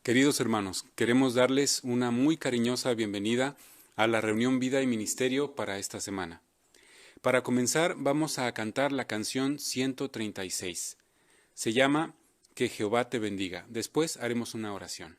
Queridos hermanos, queremos darles una muy cariñosa bienvenida a la reunión Vida y Ministerio para esta semana. Para comenzar, vamos a cantar la canción 136. Se llama Que Jehová te bendiga. Después haremos una oración.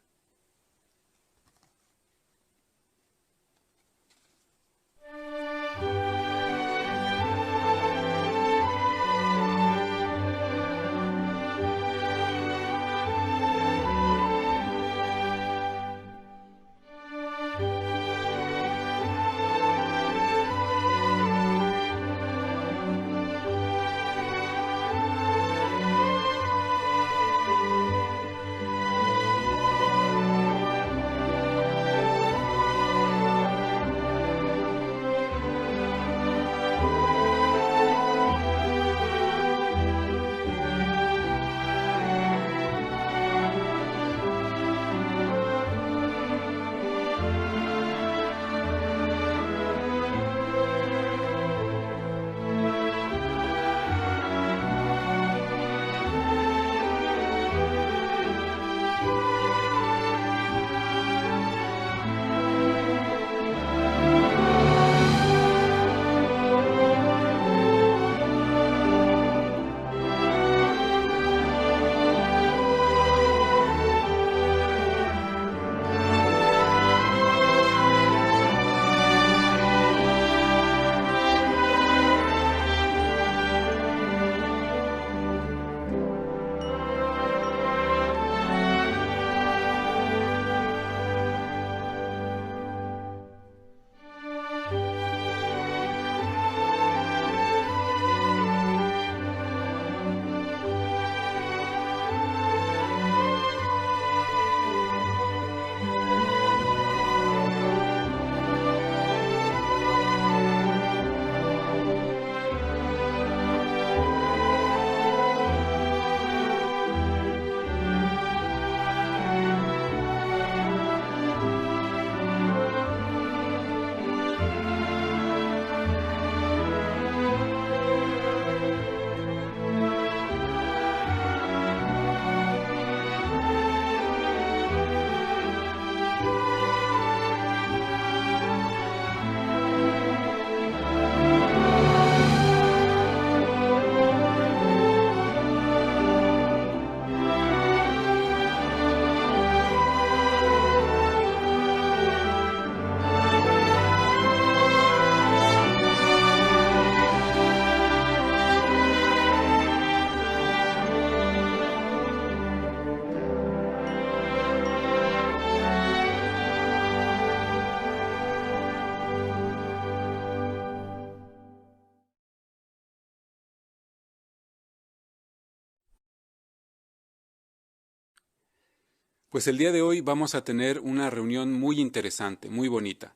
Pues el día de hoy vamos a tener una reunión muy interesante, muy bonita.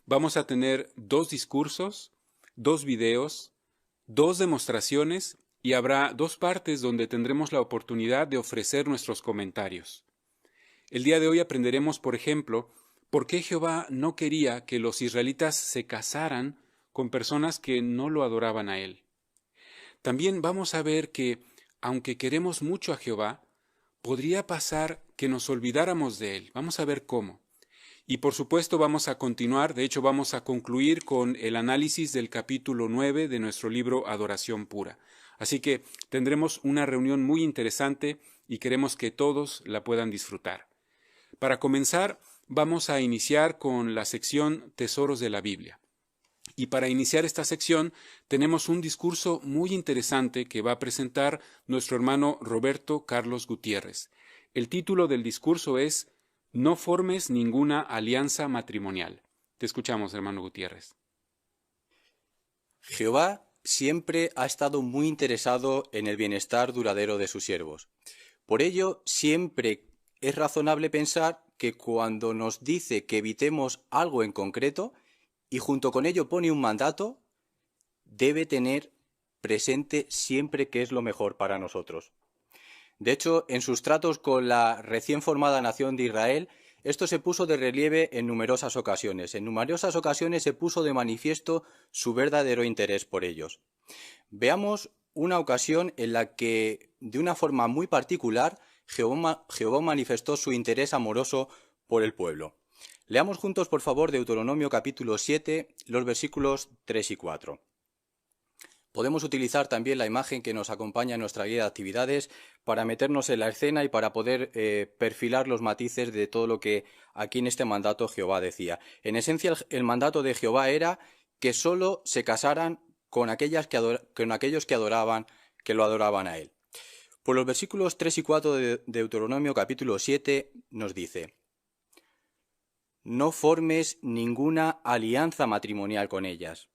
Vamos a tener 2 discursos, 2 videos, 2 demostraciones y habrá 2 partes donde tendremos la oportunidad de ofrecer nuestros comentarios. El día de hoy aprenderemos, por ejemplo, por qué Jehová no quería que los israelitas se casaran con personas que no lo adoraban a Él. También vamos a ver que, aunque queremos mucho a Jehová, podría pasar que nos olvidáramos de Él. Vamos a ver cómo. Y por supuesto vamos a continuar, de hecho vamos a concluir con el análisis del capítulo 9 de nuestro libro Adoración Pura. Así que tendremos una reunión muy interesante y queremos que todos la puedan disfrutar. Para comenzar, vamos a iniciar con la sección Tesoros de la Biblia. Y para iniciar esta sección tenemos un discurso muy interesante que va a presentar nuestro hermano Roberto Carlos Gutiérrez. El título del discurso es No formes ninguna alianza matrimonial. Te escuchamos, hermano Gutiérrez. Jehová siempre ha estado muy interesado en el bienestar duradero de sus siervos. Por ello, siempre es razonable pensar que cuando nos dice que evitemos algo en concreto, y junto con ello pone un mandato, debe tener presente siempre que es lo mejor para nosotros. De hecho, en sus tratos con la recién formada nación de Israel, esto se puso de relieve en numerosas ocasiones. En numerosas ocasiones se puso de manifiesto su verdadero interés por ellos. Veamos una ocasión en la que, de una forma muy particular, Jehová manifestó su interés amoroso por el pueblo. Leamos juntos, por favor, Deuteronomio capítulo 7, los versículos 3 y 4. Podemos utilizar también la imagen que nos acompaña en nuestra guía de actividades para meternos en la escena y para poder perfilar los matices de todo lo que aquí en este mandato Jehová decía. En esencia, el mandato de Jehová era que solo se casaran con aquellos que lo adoraban a él. Por los versículos 3 y 4 de Deuteronomio capítulo 7 nos dice: no formes ninguna alianza matrimonial con ellas.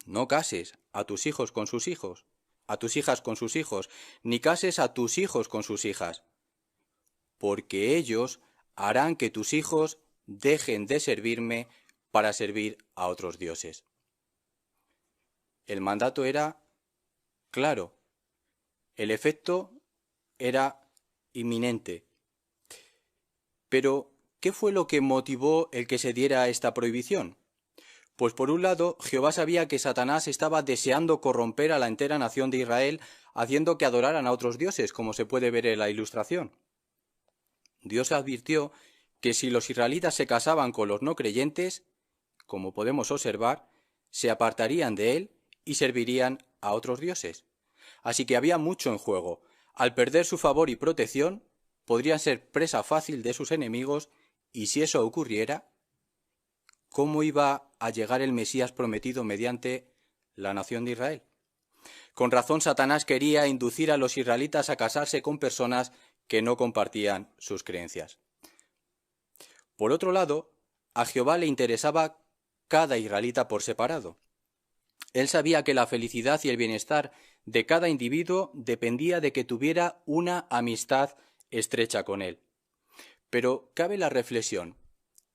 No cases a tus hijos con sus hijos, a tus hijas con sus hijos, ni cases a tus hijos con sus hijas, porque ellos harán que tus hijos dejen de servirme para servir a otros dioses. El mandato era claro, el efecto era inminente. Pero, ¿qué fue lo que motivó el que se diera esta prohibición? Pues por un lado, Jehová sabía que Satanás estaba deseando corromper a la entera nación de Israel, haciendo que adoraran a otros dioses, como se puede ver en la ilustración. Dios advirtió que si los israelitas se casaban con los no creyentes, como podemos observar, se apartarían de él y servirían a otros dioses. Así que había mucho en juego. Al perder su favor y protección, podrían ser presa fácil de sus enemigos, y si eso ocurriera, ¿cómo iba a llegar el Mesías prometido mediante la nación de Israel? Con razón, Satanás quería inducir a los israelitas a casarse con personas que no compartían sus creencias. Por otro lado, a Jehová le interesaba cada israelita por separado. Él sabía que la felicidad y el bienestar de cada individuo dependía de que tuviera una amistad estrecha con él. Pero cabe la reflexión: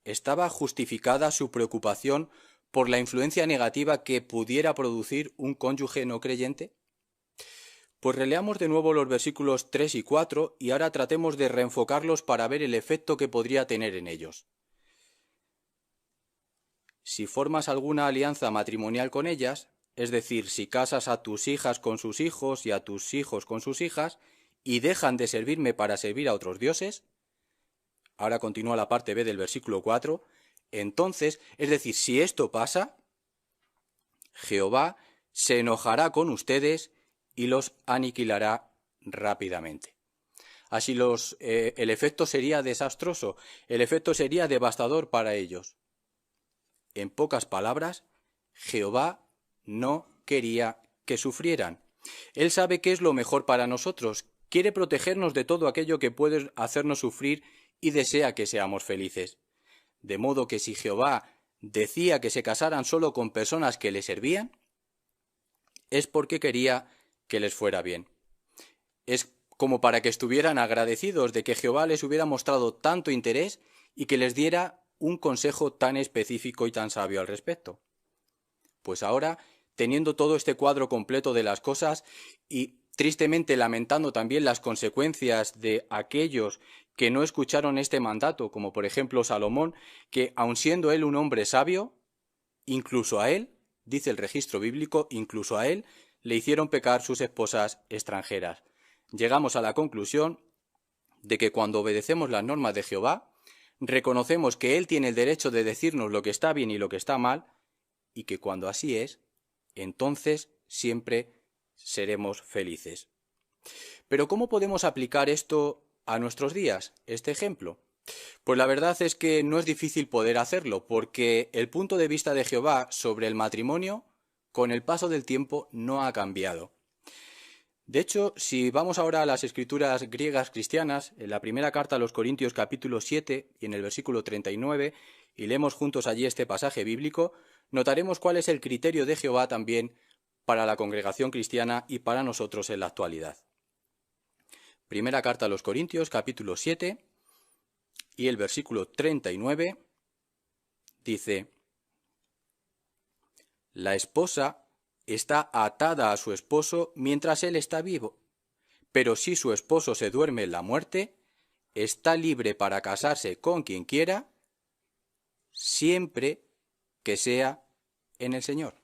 ¿estaba justificada su preocupación por la influencia negativa que pudiera producir un cónyuge no creyente? Pues releamos de nuevo los versículos 3 y 4 y ahora tratemos de reenfocarlos para ver el efecto que podría tener en ellos. Si formas alguna alianza matrimonial con ellas, es decir, si casas a tus hijas con sus hijos y a tus hijos con sus hijas, y dejan de servirme para servir a otros dioses, ahora continúa la parte B del versículo 4, entonces, es decir, si esto pasa, Jehová se enojará con ustedes y los aniquilará rápidamente. Así el efecto sería desastroso, el efecto sería devastador para ellos. En pocas palabras, Jehová no quería que sufrieran. Él sabe qué es lo mejor para nosotros, quiere protegernos de todo aquello que puede hacernos sufrir y desea que seamos felices. De modo que si Jehová decía que se casaran solo con personas que le servían, es porque quería que les fuera bien. Es como para que estuvieran agradecidos de que Jehová les hubiera mostrado tanto interés y que les diera un consejo tan específico y tan sabio al respecto. Pues ahora, teniendo todo este cuadro completo de las cosas y tristemente lamentando también las consecuencias de aquellos que no escucharon este mandato, como por ejemplo Salomón, que aun siendo él un hombre sabio, incluso a él, dice el registro bíblico, incluso a él le hicieron pecar sus esposas extranjeras. Llegamos a la conclusión de que cuando obedecemos las normas de Jehová, reconocemos que Él tiene el derecho de decirnos lo que está bien y lo que está mal, y que cuando así es, entonces siempre seremos felices. Pero ¿cómo podemos aplicar esto a nuestros días, este ejemplo? Pues la verdad es que no es difícil poder hacerlo, porque el punto de vista de Jehová sobre el matrimonio, con el paso del tiempo, no ha cambiado. De hecho, si vamos ahora a las escrituras griegas cristianas, en la primera carta a los Corintios capítulo 7 y en el versículo 39, y leemos juntos allí este pasaje bíblico, notaremos cuál es el criterio de Jehová también para la congregación cristiana y para nosotros en la actualidad. Primera carta a los Corintios capítulo 7 y el versículo 39 dice: la esposa está atada a su esposo mientras él está vivo, pero si su esposo se duerme en la muerte, está libre para casarse con quien quiera, siempre que sea en el Señor.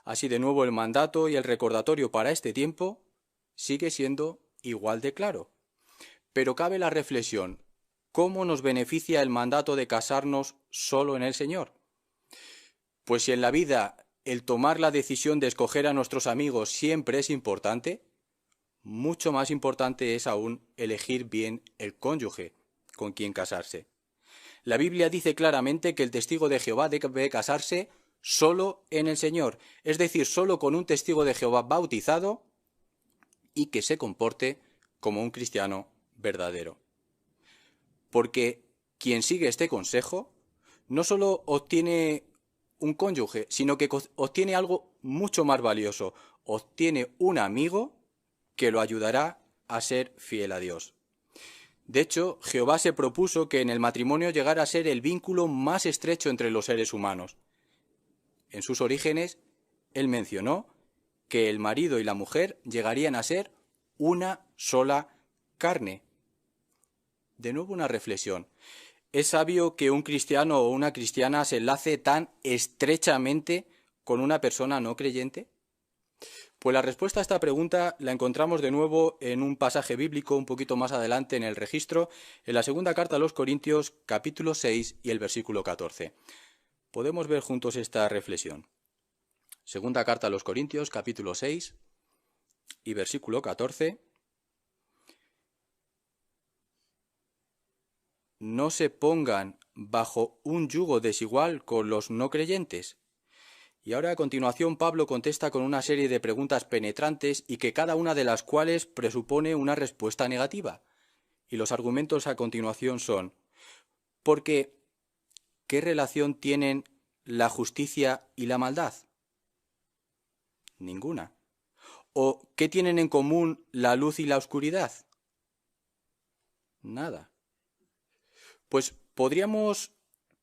Así de nuevo el mandato y el recordatorio para este tiempo sigue siendo igual de claro. Pero cabe la reflexión, ¿cómo nos beneficia el mandato de casarnos solo en el Señor? Pues si en la vida el tomar la decisión de escoger a nuestros amigos siempre es importante, mucho más importante es aún elegir bien el cónyuge con quien casarse. La Biblia dice claramente que el testigo de Jehová debe casarse solo en el Señor, es decir, solo con un testigo de Jehová bautizado y que se comporte como un cristiano verdadero. Porque quien sigue este consejo no solo obtiene un cónyuge, sino que obtiene algo mucho más valioso, obtiene un amigo que lo ayudará a ser fiel a Dios. De hecho, Jehová se propuso que en el matrimonio llegara a ser el vínculo más estrecho entre los seres humanos. En sus orígenes, él mencionó que el marido y la mujer llegarían a ser una sola carne. De nuevo una reflexión. ¿Es sabio que un cristiano o una cristiana se enlace tan estrechamente con una persona no creyente? Pues la respuesta a esta pregunta la encontramos de nuevo en un pasaje bíblico un poquito más adelante en el registro, en la segunda carta a los Corintios, capítulo 6 y el versículo 14. Podemos ver juntos esta reflexión. Segunda carta a los Corintios, capítulo 6 y versículo 14. No se pongan bajo un yugo desigual con los no creyentes. Y ahora a continuación Pablo contesta con una serie de preguntas penetrantes y que cada una de las cuales presupone una respuesta negativa. Y los argumentos a continuación son: porque ¿qué relación tienen la justicia y la maldad? Ninguna. ¿O qué tienen en común la luz y la oscuridad? Nada. Pues podríamos,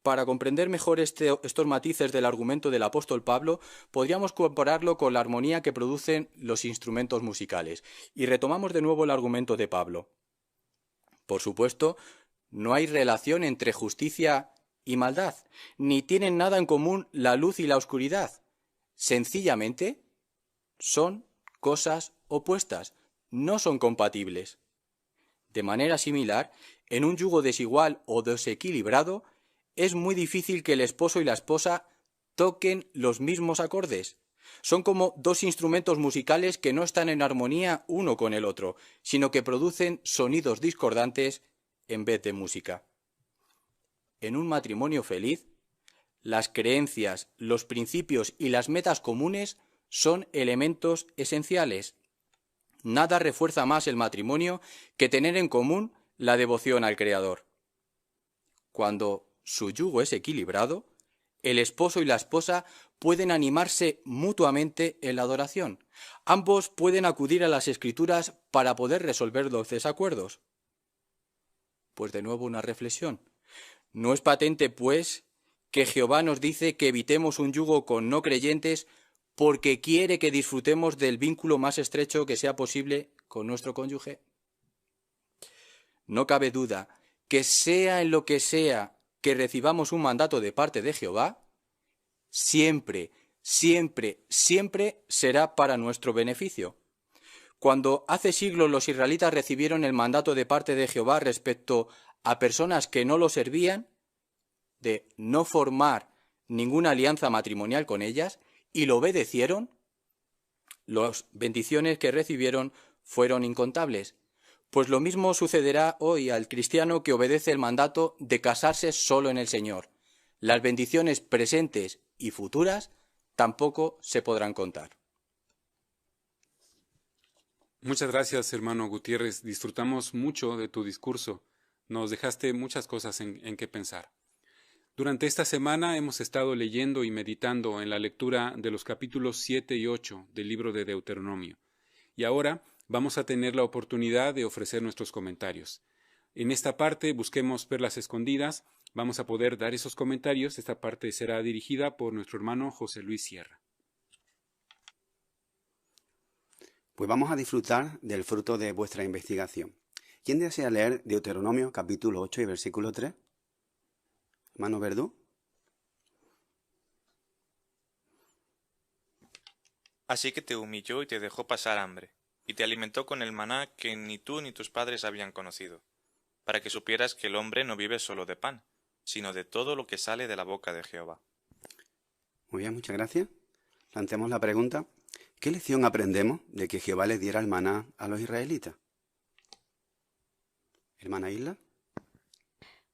para comprender mejor estos matices del argumento del apóstol Pablo, podríamos compararlo con la armonía que producen los instrumentos musicales. Y retomamos de nuevo el argumento de Pablo. Por supuesto, no hay relación entre justicia y maldad, ni tienen nada en común la luz y la oscuridad. Sencillamente, son cosas opuestas, no son compatibles. De manera similar, en un yugo desigual o desequilibrado, es muy difícil que el esposo y la esposa toquen los mismos acordes. Son como dos instrumentos musicales que no están en armonía uno con el otro, sino que producen sonidos discordantes en vez de música. En un matrimonio feliz, las creencias, los principios y las metas comunes son elementos esenciales. Nada refuerza más el matrimonio que tener en común la devoción al Creador. Cuando su yugo es equilibrado, el esposo y la esposa pueden animarse mutuamente en la adoración. Ambos pueden acudir a las Escrituras para poder resolver los desacuerdos. Pues de nuevo una reflexión. ¿No es patente, pues, que Jehová nos dice que evitemos un yugo con no creyentes porque quiere que disfrutemos del vínculo más estrecho que sea posible con nuestro cónyuge? No cabe duda que sea en lo que sea que recibamos un mandato de parte de Jehová, siempre, siempre, siempre será para nuestro beneficio. Cuando hace siglos los israelitas recibieron el mandato de parte de Jehová respecto a personas que no lo servían, de no formar ninguna alianza matrimonial con ellas, y lo obedecieron, las bendiciones que recibieron fueron incontables. Pues lo mismo sucederá hoy al cristiano que obedece el mandato de casarse solo en el Señor. Las bendiciones presentes y futuras tampoco se podrán contar. Muchas gracias, hermano Gutiérrez. Disfrutamos mucho de tu discurso. Nos dejaste muchas cosas en qué pensar. Durante esta semana hemos estado leyendo y meditando en la lectura de los capítulos 7 y 8 del libro de Deuteronomio. Y ahora vamos a tener la oportunidad de ofrecer nuestros comentarios. En esta parte busquemos perlas escondidas. Vamos a poder dar esos comentarios. Esta parte será dirigida por nuestro hermano José Luis Sierra. Pues vamos a disfrutar del fruto de vuestra investigación. ¿Quién desea leer Deuteronomio capítulo 8 y versículo 3? Hermano Verdú. Así que te humilló y te dejó pasar hambre, y te alimentó con el maná que ni tú ni tus padres habían conocido, para que supieras que el hombre no vive solo de pan, sino de todo lo que sale de la boca de Jehová. Muy bien, muchas gracias. Planteamos la pregunta, ¿qué lección aprendemos de que Jehová les diera el maná a los israelitas? Hermana Isla.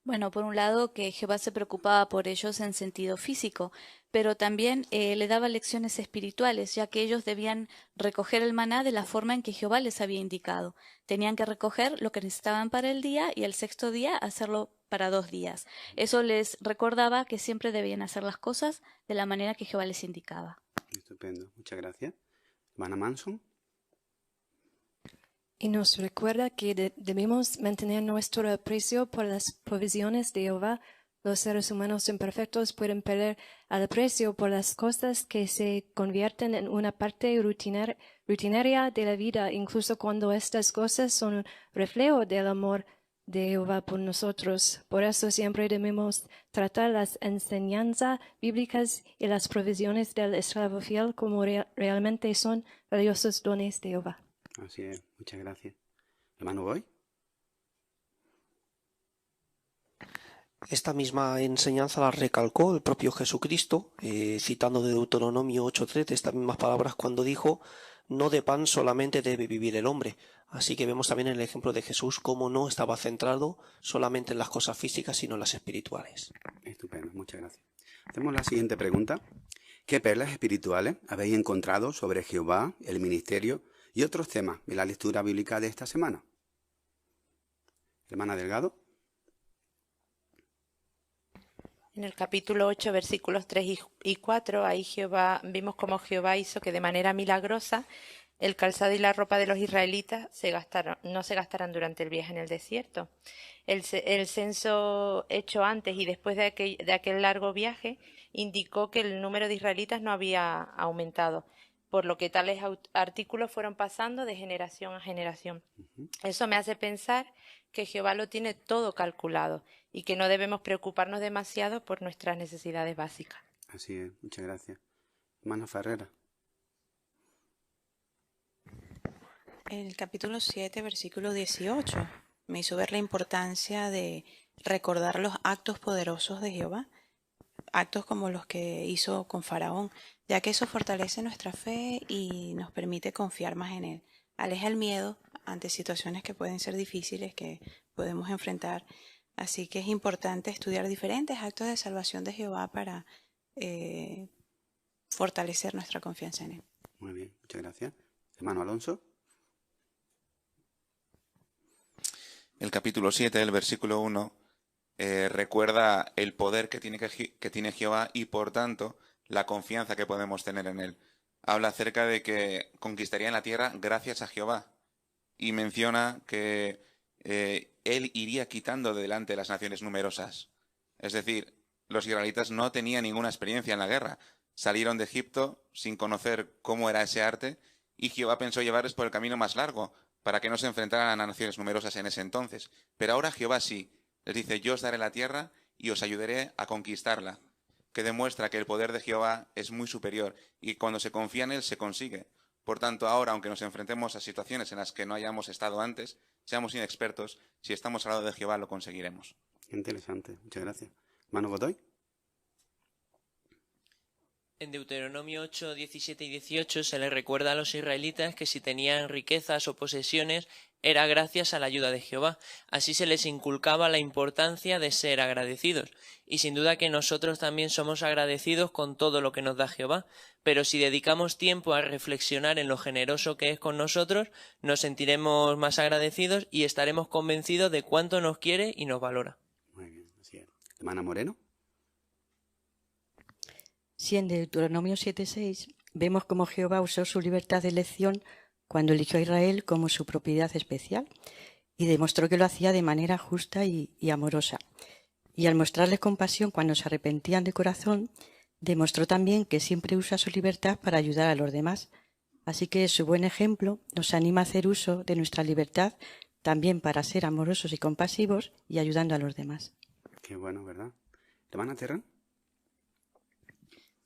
Bueno, por un lado que Jehová se preocupaba por ellos en sentido físico, pero también le daba lecciones espirituales, ya que ellos debían recoger el maná de la forma en que Jehová les había indicado. Tenían que recoger lo que necesitaban para el día y el sexto día hacerlo para 2 días. Eso les recordaba que siempre debían hacer las cosas de la manera que Jehová les indicaba. Estupendo, muchas gracias. Hermana Manson. Y nos recuerda que debemos mantener nuestro aprecio por las provisiones de Jehová. Los seres humanos imperfectos pueden perder el aprecio por las cosas que se convierten en una parte rutinaria de la vida, incluso cuando estas cosas son un reflejo del amor de Jehová por nosotros. Por eso siempre debemos tratar las enseñanzas bíblicas y las provisiones del esclavo fiel como realmente son valiosos dones de Jehová. Así es, muchas gracias. Hermano Goy. Esta misma enseñanza la recalcó el propio Jesucristo, citando de Deuteronomio 8:3 estas mismas palabras cuando dijo: no de pan solamente debe vivir el hombre. Así que vemos también en el ejemplo de Jesús cómo no estaba centrado solamente en las cosas físicas, sino en las espirituales. Estupendo, muchas gracias. Hacemos la siguiente pregunta. ¿Qué perlas espirituales habéis encontrado sobre Jehová, el ministerio y otros temas en la lectura bíblica de esta semana? Hermana Delgado. En el capítulo 8, versículos 3 y 4, ahí vimos cómo Jehová hizo que de manera milagrosa el calzado y la ropa de los israelitas no se gastaran durante el viaje en el desierto. El censo hecho antes y después de aquel largo viaje indicó que el número de israelitas no había aumentado, por lo que tales artículos fueron pasando de generación a generación. Eso me hace pensar que Jehová lo tiene todo calculado y que no debemos preocuparnos demasiado por nuestras necesidades básicas. Así es, muchas gracias. Hermana Ferrera. En el capítulo 7, versículo 18, me hizo ver la importancia de recordar los actos poderosos de Jehová, actos como los que hizo con Faraón, ya que eso fortalece nuestra fe y nos permite confiar más en Él. Aleja el miedo ante situaciones que pueden ser difíciles, que podemos enfrentar. Así que es importante estudiar diferentes actos de salvación de Jehová para fortalecer nuestra confianza en Él. Muy bien, muchas gracias. Hermano Alonso. El capítulo 7, el versículo 1, recuerda el poder que tiene Jehová y, por tanto, la confianza que podemos tener en Él. Habla acerca de que conquistarían la tierra gracias a Jehová y menciona que Él iría quitando de delante las naciones numerosas. Es decir, los israelitas no tenían ninguna experiencia en la guerra. Salieron de Egipto sin conocer cómo era ese arte y Jehová pensó llevarles por el camino más largo para que no se enfrentaran a naciones numerosas en ese entonces. Pero ahora Jehová sí, les dice: yo os daré la tierra y os ayudaré a conquistarla, que demuestra que el poder de Jehová es muy superior y cuando se confía en Él se consigue. Por tanto, ahora, aunque nos enfrentemos a situaciones en las que no hayamos estado antes, seamos inexpertos, si estamos al lado de Jehová lo conseguiremos. Interesante, muchas gracias. Hermano Godoy. En Deuteronomio 8, 17 y 18 se les recuerda a los israelitas que si tenían riquezas o posesiones era gracias a la ayuda de Jehová. Así se les inculcaba la importancia de ser agradecidos. Y sin duda que nosotros también somos agradecidos con todo lo que nos da Jehová. Pero si dedicamos tiempo a reflexionar en lo generoso que es con nosotros, nos sentiremos más agradecidos y estaremos convencidos de cuánto nos quiere y nos valora. Muy bien, así es. Hermana Moreno. Sí, en Deuteronomio 7:6 vemos cómo Jehová usó su libertad de elección cuando eligió a Israel como su propiedad especial y demostró que lo hacía de manera justa y amorosa. Y al mostrarles compasión cuando se arrepentían de corazón, demostró también que siempre usa su libertad para ayudar a los demás. Así que su buen ejemplo nos anima a hacer uso de nuestra libertad también para ser amorosos y compasivos y ayudando a los demás. Qué bueno, ¿verdad? Hermana Terran.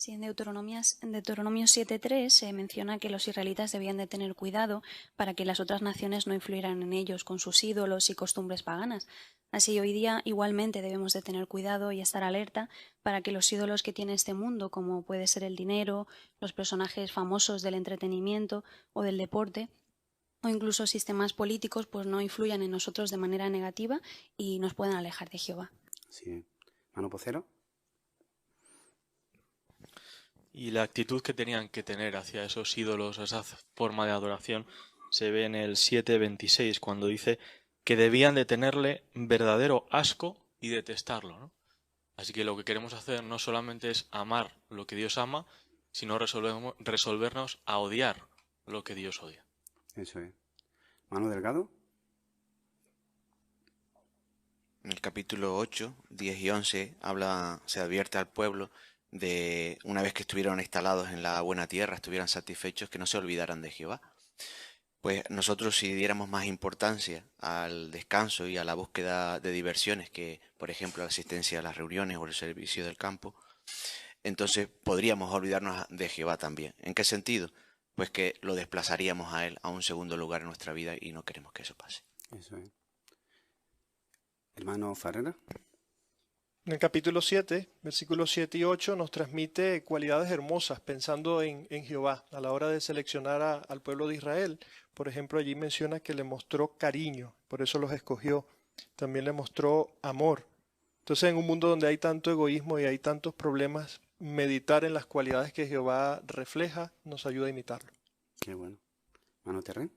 Sí, en Deuteronomio 7.3 se menciona que los israelitas debían de tener cuidado para que las otras naciones no influyeran en ellos con sus ídolos y costumbres paganas. Así hoy día igualmente debemos de tener cuidado y estar alerta para que los ídolos que tiene este mundo, como puede ser el dinero, los personajes famosos del entretenimiento o del deporte, o incluso sistemas políticos, pues no influyan en nosotros de manera negativa y nos puedan alejar de Jehová. Sí. ¿Mano Pocero? Y la actitud que tenían que tener hacia esos ídolos, esa forma de adoración, se ve en el 7.26, cuando dice que debían de tenerle verdadero asco y detestarlo, ¿no? Así que lo que queremos hacer no solamente es amar lo que Dios ama, sino resolvernos a odiar lo que Dios odia. Eso es. ¿Mano Delgado? En el capítulo 8, 10 y 11 se advierte al pueblo de, una vez que estuvieron instalados en la buena tierra, estuvieran satisfechos, que no se olvidaran de Jehová. Pues nosotros, si diéramos más importancia al descanso y a la búsqueda de diversiones, que por ejemplo la asistencia a las reuniones o el servicio del campo, entonces podríamos olvidarnos de Jehová también. ¿En qué sentido? Pues que lo desplazaríamos a Él a un segundo lugar en nuestra vida y no queremos que eso pase. Eso es. Hermano Ferrera. En el capítulo 7, versículos 7 y 8, nos transmite cualidades hermosas pensando en Jehová a la hora de seleccionar al pueblo de Israel. Por ejemplo, allí menciona que le mostró cariño, por eso los escogió. También le mostró amor. Entonces, en un mundo donde hay tanto egoísmo y hay tantos problemas, meditar en las cualidades que Jehová refleja nos ayuda a imitarlo. Qué bueno. Mano Terren.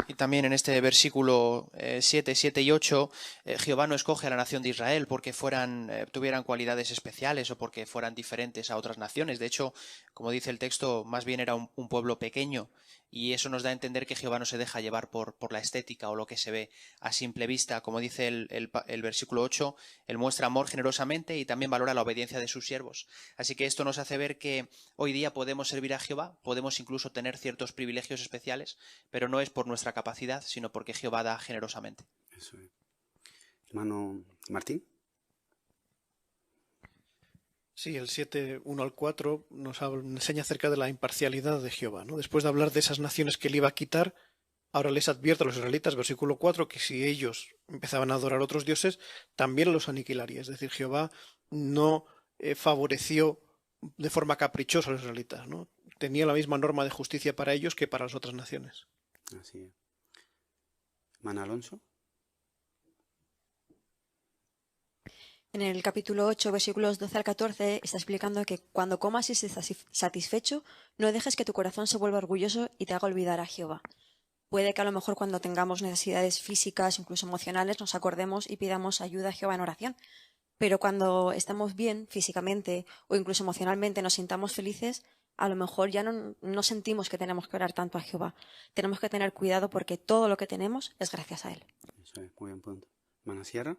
Y también en este versículo 7 y 8, Jehová no escoge a la nación de Israel porque tuvieran cualidades especiales o porque fueran diferentes a otras naciones. De hecho, como dice el texto, más bien era un pueblo pequeño, y eso nos da a entender que Jehová no se deja llevar por la estética o lo que se ve a simple vista. Como dice el versículo 8, Él muestra amor generosamente y también valora la obediencia de sus siervos. Así que esto nos hace ver que hoy día podemos servir a Jehová, podemos incluso tener ciertos privilegios especiales, pero no es por nuestra capacidad, sino porque Jehová da generosamente. Eso es. Hermano Martín. Sí, el 7, 1 al 4 nos enseña acerca de la imparcialidad de Jehová, ¿no? Después de hablar de esas naciones que él iba a quitar, ahora les advierte a los israelitas, versículo 4, que si ellos empezaban a adorar a otros dioses, también los aniquilaría. Es decir, Jehová no favoreció de forma caprichosa a los israelitas, ¿no? Tenía la misma norma de justicia para ellos que para las otras naciones. Así es. ¿Hermano Alonso? En el capítulo 8, versículos 12 al 14, está explicando que cuando comas y estés satisfecho, no dejes que tu corazón se vuelva orgulloso y te haga olvidar a Jehová. Puede que a lo mejor cuando tengamos necesidades físicas, incluso emocionales, nos acordemos y pidamos ayuda a Jehová en oración. Pero cuando estamos bien físicamente o incluso emocionalmente nos sintamos felices, a lo mejor ya no sentimos que tenemos que orar tanto a Jehová. Tenemos que tener cuidado porque todo lo que tenemos es gracias a Él. Eso es, muy buen punto. ¿Hermana Sierra?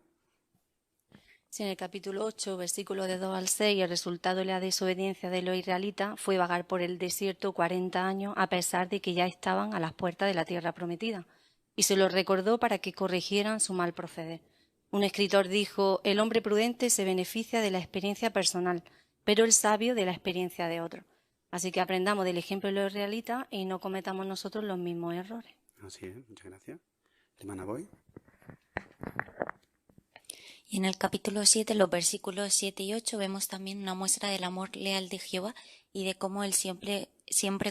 Sí, en el capítulo 8, versículo de 2 al 6, el resultado de la desobediencia de los israelitas fue vagar por el desierto 40 años, a pesar de que ya estaban a las puertas de la tierra prometida. Y se lo recordó para que corrigieran su mal proceder. Un escritor dijo: el hombre prudente se beneficia de la experiencia personal, pero el sabio de la experiencia de otro. Así que aprendamos del ejemplo de los israelitas y no cometamos nosotros los mismos errores. Así es, muchas gracias. Hermana Boy. Y en el capítulo 7, los versículos 7 y 8, vemos también una muestra del amor leal de Jehová y de cómo Él siempre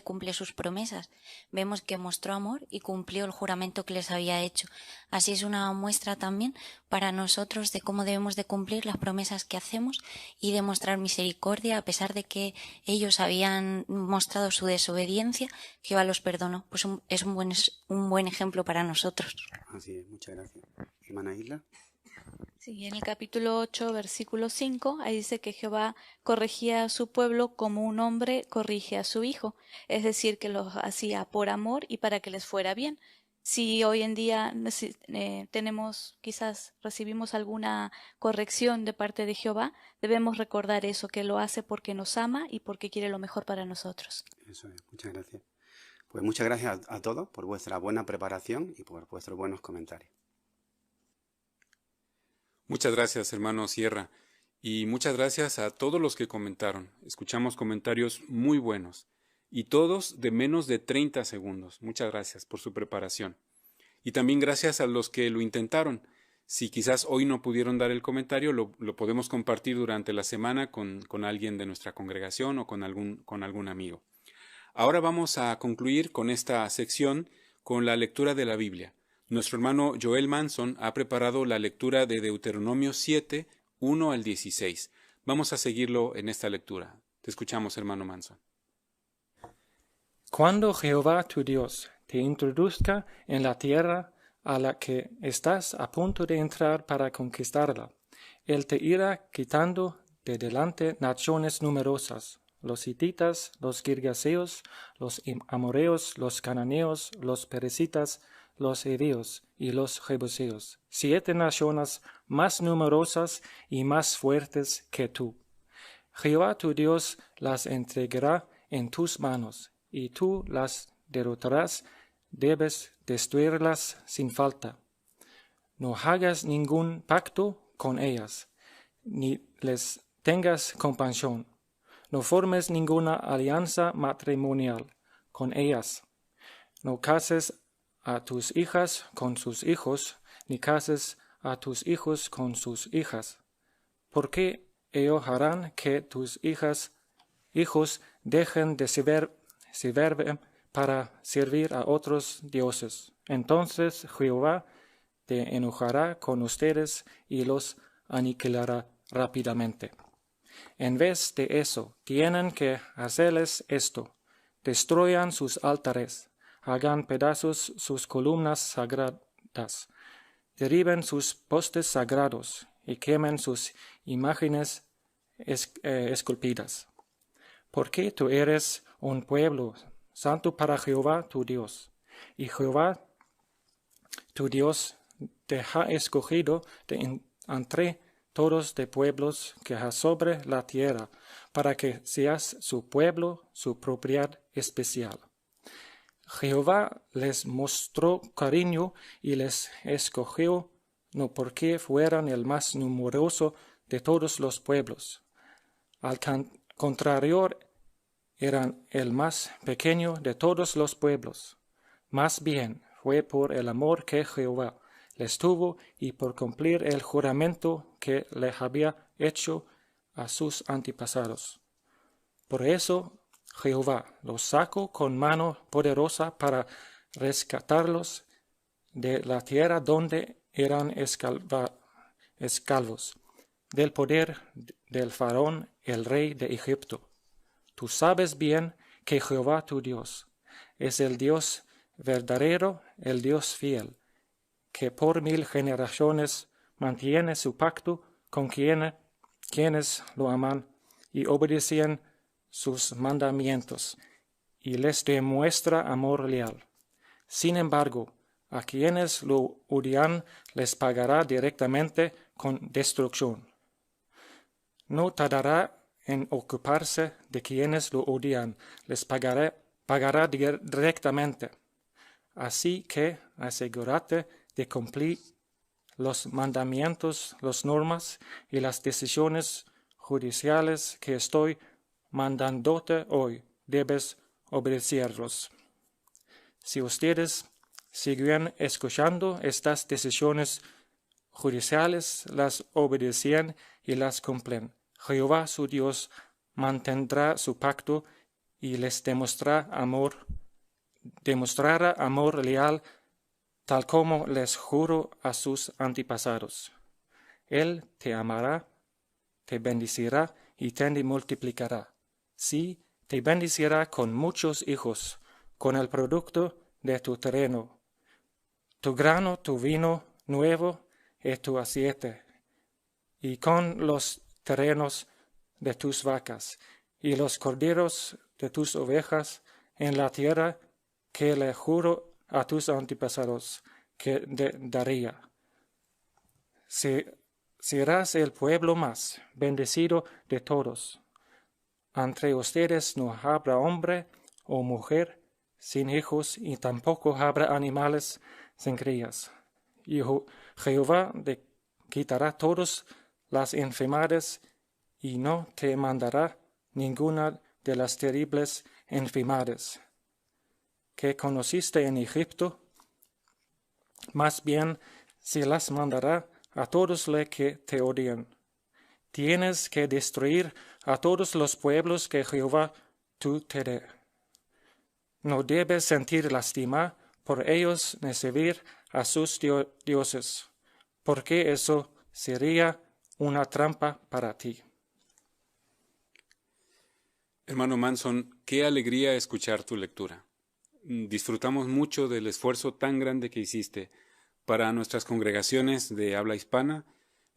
cumple sus promesas. Vemos que mostró amor y cumplió el juramento que les había hecho. Así es una muestra también para nosotros de cómo debemos de cumplir las promesas que hacemos y de mostrar misericordia a pesar de que ellos habían mostrado su desobediencia. Jehová los perdonó. Pues es un buen ejemplo para nosotros. Así es, muchas gracias. Hermana Isla. Sí, en el capítulo 8, versículo 5, ahí dice que Jehová corregía a su pueblo como un hombre corrige a su hijo, es decir, que los hacía por amor y para que les fuera bien. Si hoy en día recibimos alguna corrección de parte de Jehová, debemos recordar eso, que lo hace porque nos ama y porque quiere lo mejor para nosotros. Eso es, muchas gracias. Pues muchas gracias a todos por vuestra buena preparación y por vuestros buenos comentarios. Muchas gracias, hermano Sierra. Y muchas gracias a todos los que comentaron. Escuchamos comentarios muy buenos y todos de menos de 30 segundos. Muchas gracias por su preparación. Y también gracias a los que lo intentaron. Si quizás hoy no pudieron dar el comentario, lo podemos compartir durante la semana con alguien de nuestra congregación o con algún amigo. Ahora vamos a concluir con esta sección con la lectura de la Biblia. Nuestro hermano Joel Manson ha preparado la lectura de Deuteronomio 7, 1 al 16. Vamos a seguirlo en esta lectura. Te escuchamos, hermano Manson. Cuando Jehová tu Dios te introduzca en la tierra a la que estás a punto de entrar para conquistarla, Él te irá quitando de delante naciones numerosas, los hititas, los girgaseos, los amoreos, los cananeos, los peresitas, los heveos y los jebuseos, 7 naciones más numerosas y más fuertes que tú. Jehová tu Dios las entregará en tus manos, y tú las derrotarás. Debes destruirlas sin falta. No hagas ningún pacto con ellas, ni les tengas compasión. No formes ninguna alianza matrimonial con ellas. No cases a tus hijas con sus hijos, ni cases a tus hijos con sus hijas, porque ellos harán que tus hijos dejen de servir para servir a otros dioses. Entonces Jehová te enojará con ustedes y los aniquilará rápidamente. En vez de eso, tienen que hacerles esto: destruyan sus altares, hagan pedazos sus columnas sagradas, derriben sus postes sagrados y quemen sus imágenes esculpidas. Porque tú eres un pueblo santo para Jehová tu Dios, y Jehová tu Dios te ha escogido de entre todos los pueblos que hay sobre la tierra, para que seas su pueblo, su propiedad especial. Jehová les mostró cariño y les escogió no porque fueran el más numeroso de todos los pueblos. Al contrario, eran el más pequeño de todos los pueblos. Más bien fue por el amor que Jehová les tuvo y por cumplir el juramento que les había hecho a sus antepasados. Por eso Jehová los sacó con mano poderosa para rescatarlos de la tierra donde eran esclavos, del poder del faraón, el rey de Egipto. Tú sabes bien que Jehová tu Dios es el Dios verdadero, el Dios fiel, que por 1000 generaciones mantiene su pacto con quienes lo aman y obedecen sus mandamientos, y les demuestra amor leal. Sin embargo, a quienes lo odian les pagará directamente con destrucción. No tardará en ocuparse de quienes lo odian, les pagará directamente. Así que asegúrate de cumplir los mandamientos, las normas y las decisiones judiciales que estoy mandándote hoy. Debes obedecerlos. Si ustedes siguen escuchando estas decisiones judiciales, las obedecen y las cumplen, Jehová su Dios mantendrá su pacto y les demostrará amor leal, tal como les juró a sus antepasados. Él te amará, te bendecirá y te multiplicará. Sí, te bendecirá con muchos hijos, con el producto de tu terreno, tu grano, tu vino nuevo y tu aceite, y con los terrenos de tus vacas y los corderos de tus ovejas en la tierra que le juro a tus antepasados que daría. Serás el pueblo más bendecido de todos. Entre ustedes no habrá hombre o mujer sin hijos, y tampoco habrá animales sin crías. Y Jehová quitará todas las enfermedades y no te mandará ninguna de las terribles enfermedades que conociste en Egipto. Más bien se las mandará a todos los que te odian. Tienes que destruir a todos los pueblos que Jehová tú te dé. No debes sentir lástima por ellos ni servir a sus dioses, porque eso sería una trampa para ti. Hermano Manson, qué alegría escuchar tu lectura. Disfrutamos mucho del esfuerzo tan grande que hiciste. Para nuestras congregaciones de habla hispana,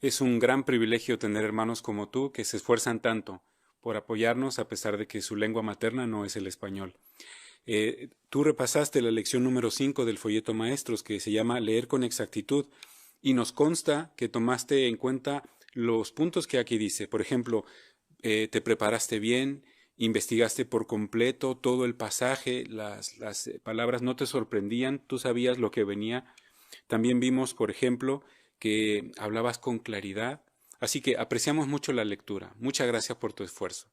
es un gran privilegio tener hermanos como tú que se esfuerzan tanto por apoyarnos a pesar de que su lengua materna no es el español. Tú repasaste la lección número 5 del folleto Maestros, que se llama Leer con exactitud, y nos consta que tomaste en cuenta los puntos que aquí dice. Por ejemplo, te preparaste bien, investigaste por completo todo el pasaje, las palabras no te sorprendían, tú sabías lo que venía. También vimos, por ejemplo, que hablabas con claridad. Así que apreciamos mucho la lectura. Muchas gracias por tu esfuerzo.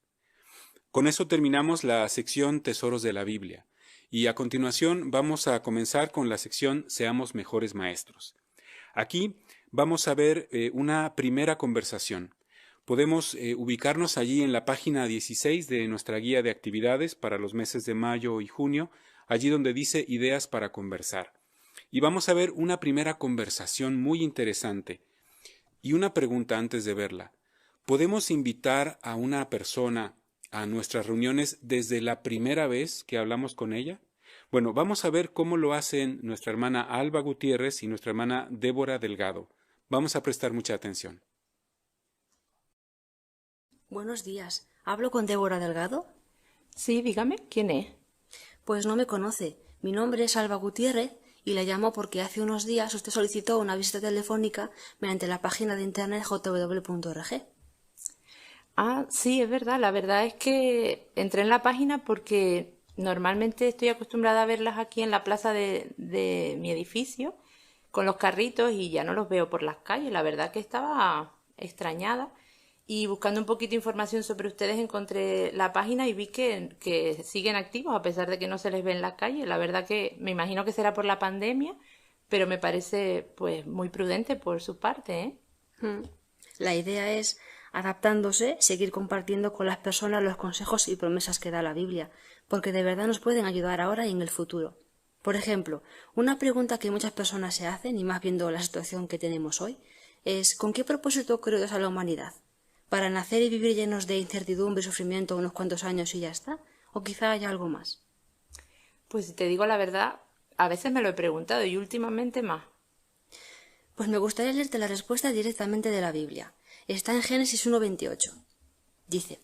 Con eso terminamos la sección Tesoros de la Biblia. Y a continuación vamos a comenzar con la sección Seamos Mejores Maestros. Aquí vamos a ver una primera conversación. Podemos ubicarnos allí en la página 16 de nuestra guía de actividades para los meses de mayo y junio, allí donde dice Ideas para conversar. Y vamos a ver una primera conversación muy interesante. Y una pregunta antes de verla. ¿Podemos invitar a una persona a nuestras reuniones desde la primera vez que hablamos con ella? Bueno, vamos a ver cómo lo hacen nuestra hermana Alba Gutiérrez y nuestra hermana Débora Delgado. Vamos a prestar mucha atención. Buenos días. ¿Hablo con Débora Delgado? Sí, dígame, ¿quién es? Pues no me conoce. Mi nombre es Alba Gutiérrez y la llamo porque hace unos días usted solicitó una visita telefónica mediante la página de internet jw.org. Ah, sí, es verdad. La verdad es que entré en la página porque normalmente estoy acostumbrada a verlas aquí en la plaza de mi edificio con los carritos y ya no los veo por las calles. La verdad que estaba extrañada y buscando un poquito de información sobre ustedes encontré la página y vi que siguen activos a pesar de que no se les ve en las calles. La verdad que me imagino que será por la pandemia, pero me parece pues muy prudente por su parte, ¿eh? La idea es, adaptándose, seguir compartiendo con las personas los consejos y promesas que da la Biblia, porque de verdad nos pueden ayudar ahora y en el futuro. Por ejemplo, una pregunta que muchas personas se hacen, y más viendo la situación que tenemos hoy, es ¿con qué propósito creó Dios a la humanidad? ¿Para nacer y vivir llenos de incertidumbre y sufrimiento unos cuantos años y ya está? ¿O quizá haya algo más? Pues si te digo la verdad, a veces me lo he preguntado y últimamente más. Pues me gustaría leerte la respuesta directamente de la Biblia. Está en Génesis 1:28. Dice: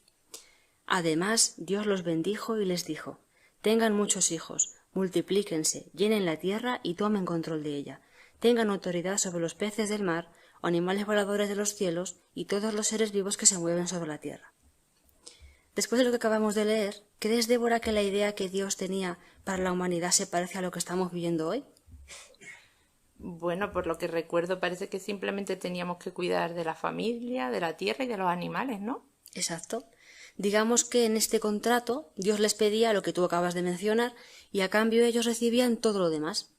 Además, Dios los bendijo y les dijo: tengan muchos hijos, multiplíquense, llenen la tierra y tomen control de ella. Tengan autoridad sobre los peces del mar, animales voladores de los cielos y todos los seres vivos que se mueven sobre la tierra. Después de lo que acabamos de leer, ¿crees, Débora, que la idea que Dios tenía para la humanidad se parece a lo que estamos viviendo hoy? Bueno, por lo que recuerdo parece que simplemente teníamos que cuidar de la familia, de la tierra y de los animales, ¿no? Exacto. Digamos que en este contrato Dios les pedía lo que tú acabas de mencionar y a cambio ellos recibían todo lo demás.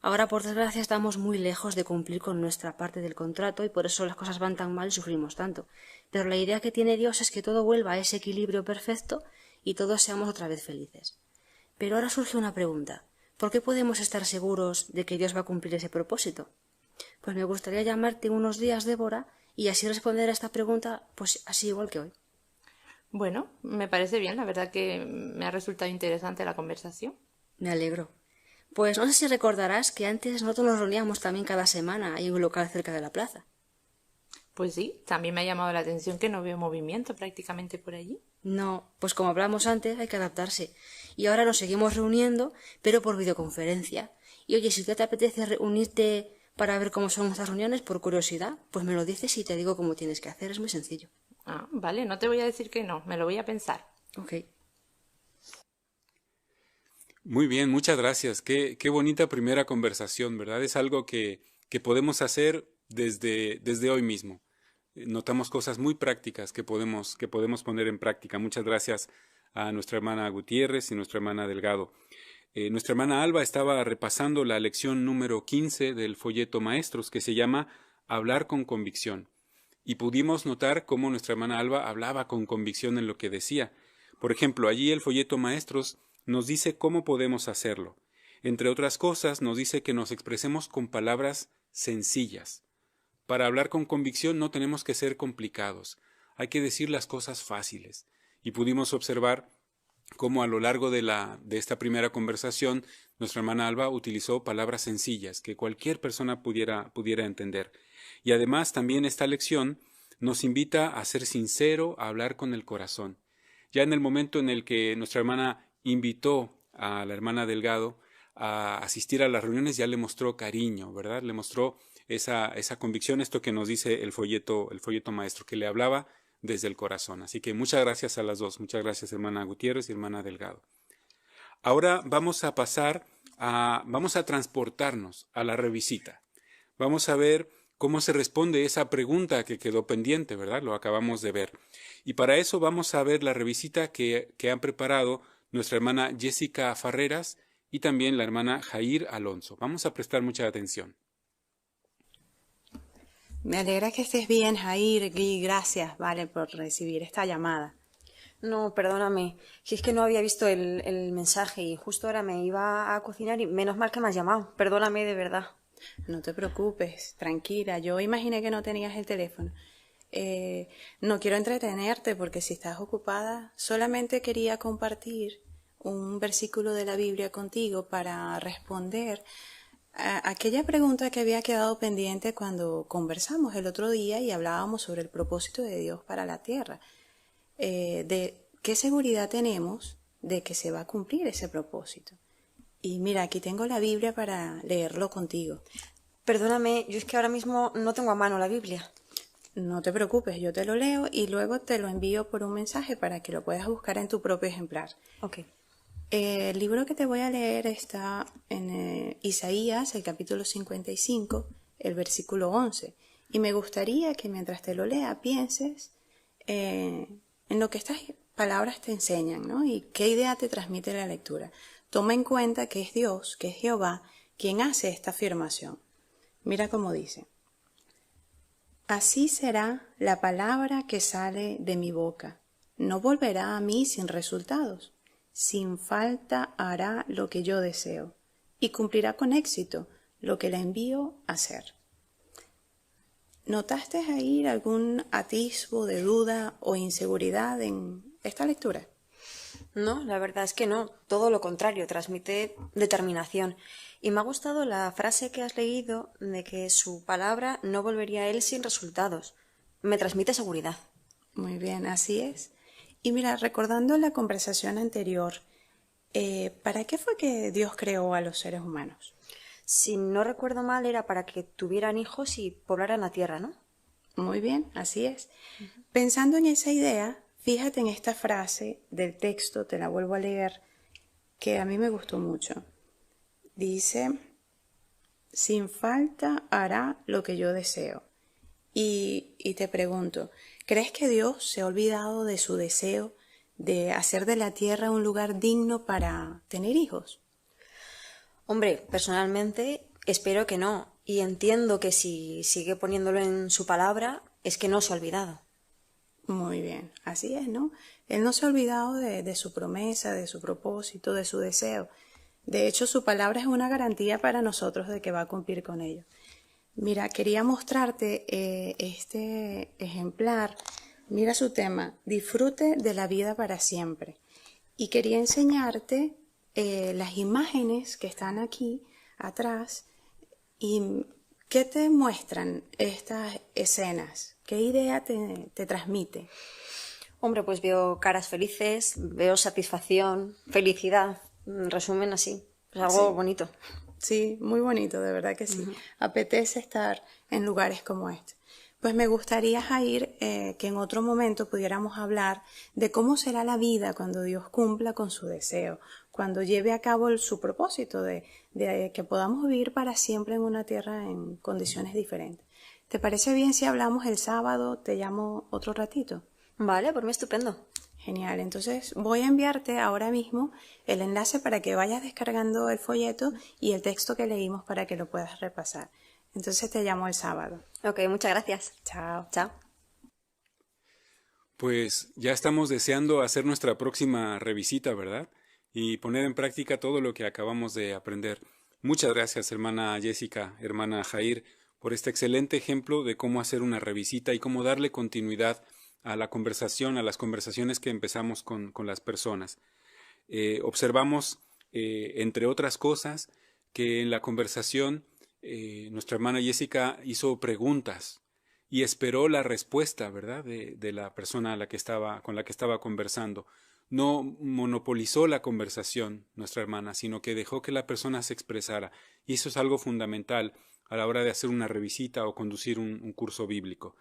Ahora, por desgracia, estamos muy lejos de cumplir con nuestra parte del contrato y por eso las cosas van tan mal y sufrimos tanto. Pero la idea que tiene Dios es que todo vuelva a ese equilibrio perfecto y todos seamos otra vez felices. Pero ahora surge una pregunta. ¿Por qué podemos estar seguros de que Dios va a cumplir ese propósito? Pues me gustaría llamarte unos días, Débora, y así responder a esta pregunta, pues así igual que hoy. Bueno, me parece bien, la verdad que me ha resultado interesante la conversación. Me alegro. Pues no sé si recordarás que antes nosotros nos reuníamos también cada semana en un local cerca de la plaza. Pues sí, también me ha llamado la atención que no veo movimiento prácticamente por allí. No, pues como hablamos antes, hay que adaptarse. Y ahora nos seguimos reuniendo, pero por videoconferencia. Y oye, si te apetece reunirte para ver cómo son nuestras reuniones, por curiosidad, pues me lo dices y te digo cómo tienes que hacer. Es muy sencillo. Ah, vale, no te voy a decir que no, me lo voy a pensar. Ok. Muy bien, muchas gracias. Qué bonita primera conversación, ¿verdad? Es algo que podemos hacer desde hoy mismo. notamos cosas muy prácticas que podemos poner en práctica. Muchas gracias a nuestra hermana Gutiérrez y nuestra hermana Delgado. Nuestra hermana Alba estaba repasando la lección número 15 del folleto Maestros, que se llama Hablar con convicción. Y pudimos notar cómo nuestra hermana Alba hablaba con convicción en lo que decía. Por ejemplo, allí el folleto Maestros nos dice cómo podemos hacerlo. Entre otras cosas, nos dice que nos expresemos con palabras sencillas. Para hablar con convicción no tenemos que ser complicados. Hay que decir las cosas fáciles. Y pudimos observar cómo a lo largo de esta primera conversación, nuestra hermana Alba utilizó palabras sencillas que cualquier persona pudiera entender. Y además también esta lección nos invita a ser sincero, a hablar con el corazón. Ya en el momento en el que nuestra hermana invitó a la hermana Delgado a asistir a las reuniones, ya le mostró cariño, ¿verdad? Le mostró esa convicción, esto que nos dice el folleto maestro, que le hablaba desde el corazón. Así que muchas gracias a las dos. Muchas gracias, hermana Gutiérrez y hermana Delgado. Ahora vamos a transportarnos a la revisita. Vamos a ver cómo se responde esa pregunta que quedó pendiente, ¿verdad? Lo acabamos de ver. Y para eso vamos a ver la revisita que han preparado nuestra hermana Jessica Farreras y también la hermana Jair Alonso. Vamos a prestar mucha atención. Me alegra que estés bien, Jair, y gracias, vale, por recibir esta llamada. No, perdóname, si es que no había visto el mensaje y justo ahora me iba a cocinar y menos mal que me has llamado. Perdóname de verdad. No te preocupes, tranquila, yo imaginé que no tenías el teléfono. No quiero entretenerte porque si estás ocupada, solamente quería compartir un versículo de la Biblia contigo para responder a aquella pregunta que había quedado pendiente cuando conversamos el otro día y hablábamos sobre el propósito de Dios para la tierra. De qué seguridad tenemos de que se va a cumplir ese propósito. Y mira, aquí tengo la Biblia para leerlo contigo. Perdóname, yo es que ahora mismo no tengo a mano la Biblia. No te preocupes, yo te lo leo y luego te lo envío por un mensaje para que lo puedas buscar en tu propio ejemplar. Ok. El libro que te voy a leer está en Isaías, el capítulo 55, el versículo 11. Y me gustaría que mientras te lo lea pienses en lo que estas palabras te enseñan, ¿no? Y qué idea te transmite la lectura. Toma en cuenta que es Dios, que es Jehová, quien hace esta afirmación. Mira cómo dice. Así será la palabra que sale de mi boca. No volverá a mí sin resultados. Sin falta hará lo que yo deseo y cumplirá con éxito lo que la envío a hacer. ¿Notaste ahí algún atisbo de duda o inseguridad en esta lectura? No, la verdad es que no, todo lo contrario, transmite determinación. Y me ha gustado la frase que has leído de que su palabra no volvería a él sin resultados. Me transmite seguridad. Muy bien, así es. Y mira, recordando la conversación anterior, ¿para qué fue que Dios creó a los seres humanos? Si no recuerdo mal, era para que tuvieran hijos y poblaran la tierra, ¿no? Muy bien, así es. Pensando en esa idea, fíjate en esta frase del texto, te la vuelvo a leer, que a mí me gustó mucho. Dice, sin falta hará lo que yo deseo. Y te pregunto, ¿crees que Dios se ha olvidado de su deseo de hacer de la tierra un lugar digno para tener hijos? Hombre, personalmente espero que no. Y entiendo que si sigue poniéndolo en su palabra, es que no se ha olvidado. Muy bien, así es, ¿no? Él no se ha olvidado de su promesa, de su propósito, de su deseo. De hecho, su palabra es una garantía para nosotros de que va a cumplir con ello. Mira, quería mostrarte este ejemplar. Mira su tema, disfrute de la vida para siempre. Y quería enseñarte las imágenes que están aquí atrás y qué te muestran estas escenas, qué idea te transmite. Hombre, pues veo caras felices, veo satisfacción, felicidad, en resumen así, es algo bonito. Sí, muy bonito, de verdad que sí. Apetece estar en lugares como este. Pues me gustaría, Jair, que en otro momento pudiéramos hablar de cómo será la vida cuando Dios cumpla con su deseo, cuando lleve a cabo su propósito de que podamos vivir para siempre en una tierra en condiciones diferentes. ¿Te parece bien si hablamos el sábado? Te llamo otro ratito. Vale, por mí estupendo. Genial, entonces voy a enviarte ahora mismo el enlace para que vayas descargando el folleto y el texto que leímos para que lo puedas repasar. Entonces te llamo el sábado. Ok, muchas gracias. Chao. Chao. Pues ya estamos deseando hacer nuestra próxima revisita, ¿verdad? Y poner en práctica todo lo que acabamos de aprender. Muchas gracias, hermana Jessica, hermana Jair, por este excelente ejemplo de cómo hacer una revisita y cómo darle continuidad a la conversación, a las conversaciones que empezamos con las personas. Observamos, entre otras cosas, que en la conversación nuestra hermana Jessica hizo preguntas y esperó la respuesta, ¿verdad?, de la persona con la que estaba conversando. No monopolizó la conversación, nuestra hermana, sino que dejó que la persona se expresara. Y eso es algo fundamental a la hora de hacer una revisita o conducir un curso bíblico.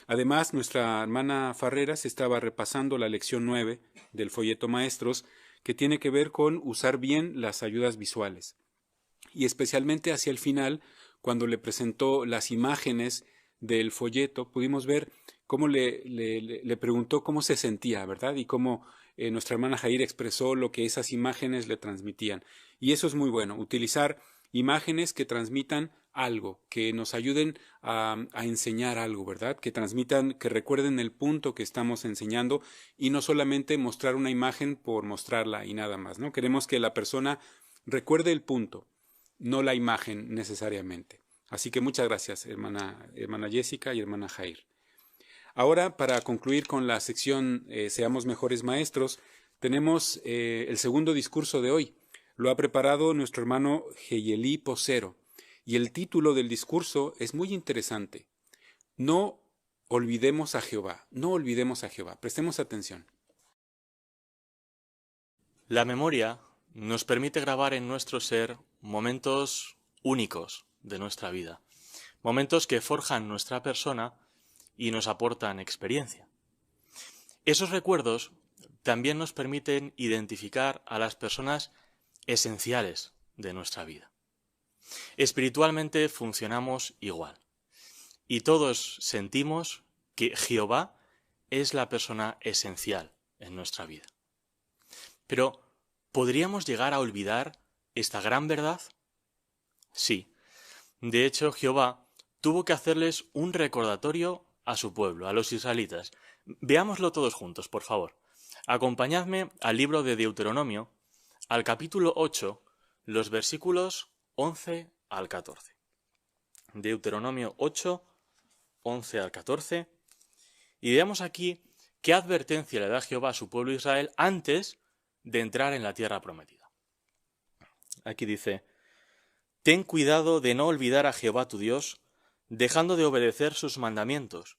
Además, nuestra hermana Farreras estaba repasando la lección 9 del folleto Maestros, que tiene que ver con usar bien las ayudas visuales. Y especialmente hacia el final, cuando le presentó las imágenes del folleto, pudimos ver cómo le preguntó cómo se sentía, ¿verdad? Y cómo nuestra hermana Jair expresó lo que esas imágenes le transmitían. Y eso es muy bueno, utilizar imágenes que transmitan algo, que nos ayuden a enseñar algo, ¿verdad? Que transmitan, que recuerden el punto que estamos enseñando y no solamente mostrar una imagen por mostrarla y nada más, ¿no? Queremos que la persona recuerde el punto, no la imagen necesariamente. Así que muchas gracias, hermana Jessica y hermana Jair. Ahora, para concluir con la sección Seamos Mejores Maestros, tenemos el segundo discurso de hoy. Lo ha preparado nuestro hermano Geyelí Posero. Y el título del discurso es muy interesante. No olvidemos a Jehová. No olvidemos a Jehová. Prestemos atención. La memoria nos permite grabar en nuestro ser momentos únicos de nuestra vida. Momentos que forjan nuestra persona y nos aportan experiencia. Esos recuerdos también nos permiten identificar a las personas esenciales de nuestra vida. Espiritualmente funcionamos igual y todos sentimos que Jehová es la persona esencial en nuestra vida. Pero, ¿podríamos llegar a olvidar esta gran verdad? Sí. De hecho, Jehová tuvo que hacerles un recordatorio a su pueblo, a los israelitas. Veámoslo todos juntos, por favor. Acompañadme al libro de Deuteronomio, al capítulo 8, los versículos 11 al 14. Deuteronomio 8, 11 al 14. Y veamos aquí qué advertencia le da Jehová a su pueblo Israel antes de entrar en la tierra prometida. Aquí dice: Ten cuidado de no olvidar a Jehová tu Dios, dejando de obedecer sus mandamientos,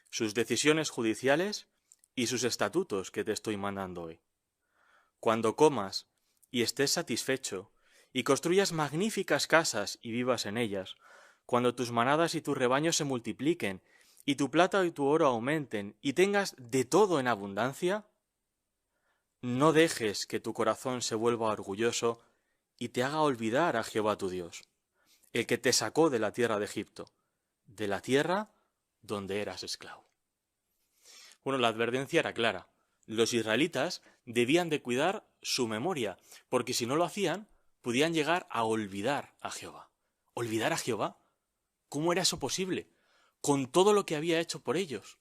sus decisiones judiciales y sus estatutos que te estoy mandando hoy. Cuando comas y estés satisfecho, y construyas magníficas casas y vivas en ellas, cuando tus manadas y tus rebaños se multipliquen, y tu plata y tu oro aumenten, y tengas de todo en abundancia, no dejes que tu corazón se vuelva orgulloso y te haga olvidar a Jehová tu Dios, el que te sacó de la tierra de Egipto, de la tierra donde eras esclavo. Bueno, la advertencia era clara. Los israelitas debían de cuidar su memoria, porque si no lo hacían, podían llegar a olvidar a Jehová. ¿Olvidar a Jehová? ¿Cómo era eso posible? Con todo lo que había hecho por ellos.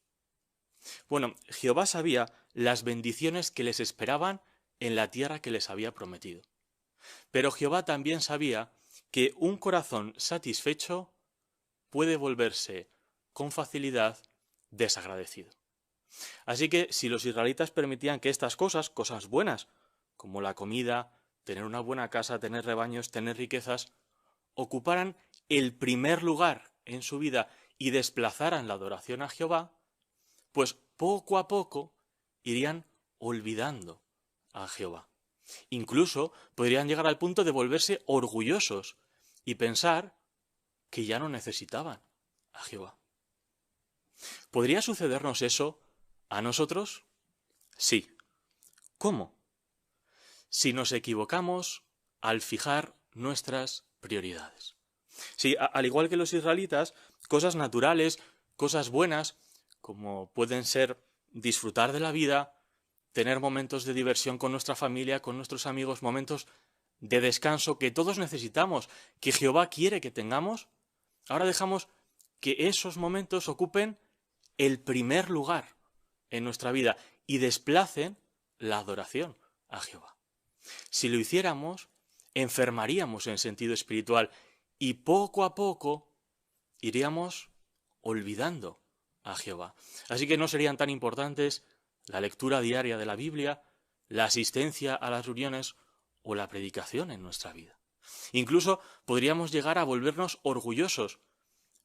Bueno, Jehová sabía las bendiciones que les esperaban en la tierra que les había prometido. Pero Jehová también sabía que un corazón satisfecho puede volverse con facilidad desagradecido. Así que si los israelitas permitían que estas cosas buenas, como la comida, tener una buena casa, tener rebaños, tener riquezas, ocuparan el primer lugar en su vida y desplazaran la adoración a Jehová, pues poco a poco irían olvidando a Jehová. Incluso podrían llegar al punto de volverse orgullosos y pensar que ya no necesitaban a Jehová. ¿Podría sucedernos eso a nosotros? Sí. ¿Cómo? Si nos equivocamos al fijar nuestras prioridades. Sí, al igual que los israelitas, cosas naturales, cosas buenas, como pueden ser disfrutar de la vida, tener momentos de diversión con nuestra familia, con nuestros amigos, momentos de descanso que todos necesitamos, que Jehová quiere que tengamos, ahora dejamos que esos momentos ocupen el primer lugar en nuestra vida y desplacen la adoración a Jehová. Si lo hiciéramos, enfermaríamos en sentido espiritual y poco a poco iríamos olvidando a Jehová. Así que no serían tan importantes la lectura diaria de la Biblia, la asistencia a las reuniones o la predicación en nuestra vida. Incluso podríamos llegar a volvernos orgullosos,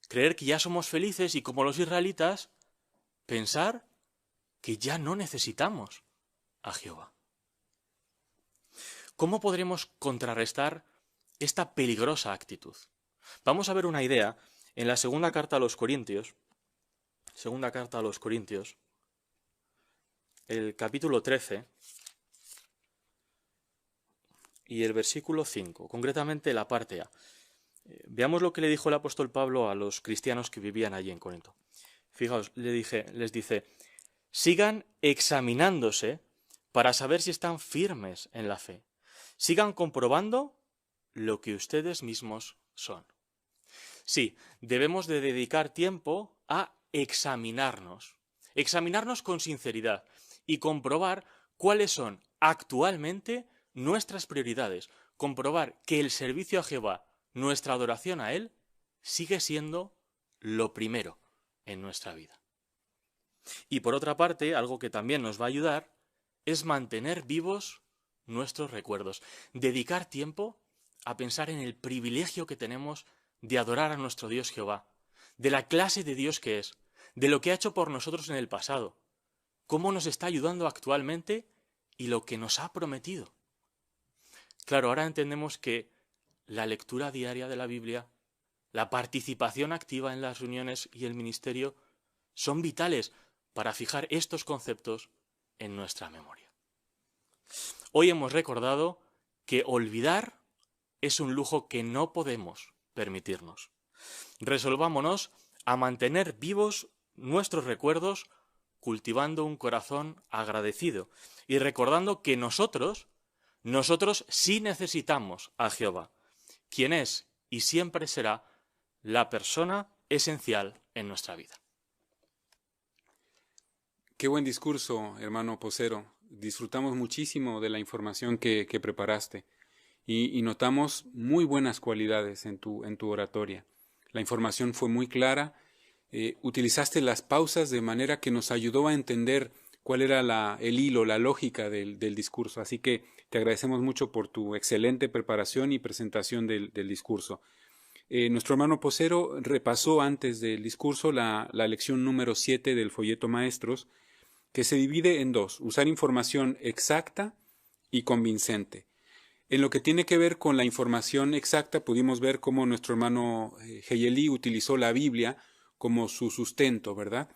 creer que ya somos felices y, como los israelitas, pensar que ya no necesitamos a Jehová. ¿Cómo podremos contrarrestar esta peligrosa actitud? Vamos a ver una idea en la segunda carta a los Corintios, el capítulo 13 y el versículo 5, concretamente la parte A. Veamos lo que le dijo el apóstol Pablo a los cristianos que vivían allí en Corinto. Fijaos, les dice, sigan examinándose para saber si están firmes en la fe. Sigan comprobando lo que ustedes mismos son. Sí, debemos de dedicar tiempo a examinarnos con sinceridad y comprobar cuáles son actualmente nuestras prioridades, comprobar que el servicio a Jehová, nuestra adoración a Él, sigue siendo lo primero en nuestra vida. Y por otra parte, algo que también nos va a ayudar es mantener vivos nuestros recuerdos, dedicar tiempo a pensar en el privilegio que tenemos de adorar a nuestro Dios Jehová, de la clase de Dios que es, de lo que ha hecho por nosotros en el pasado, cómo nos está ayudando actualmente y lo que nos ha prometido. Claro, ahora entendemos que la lectura diaria de la Biblia, la participación activa en las reuniones y el ministerio son vitales para fijar estos conceptos en nuestra memoria. Hoy hemos recordado que olvidar es un lujo que no podemos permitirnos. Resolvámonos a mantener vivos nuestros recuerdos, cultivando un corazón agradecido y recordando que nosotros sí necesitamos a Jehová, quien es y siempre será la persona esencial en nuestra vida. Qué buen discurso, hermano Posero. Disfrutamos muchísimo de la información que preparaste y notamos muy buenas cualidades en tu oratoria. La información fue muy clara, utilizaste las pausas de manera que nos ayudó a entender cuál era el hilo, la lógica del discurso. Así que te agradecemos mucho por tu excelente preparación y presentación del discurso. Nuestro hermano Posero repasó antes del discurso la lección número 7 del folleto Maestros, que se divide en dos: usar información exacta y convincente. En lo que tiene que ver con la información exacta, pudimos ver cómo nuestro hermano Heyeli utilizó la Biblia como su sustento, ¿verdad?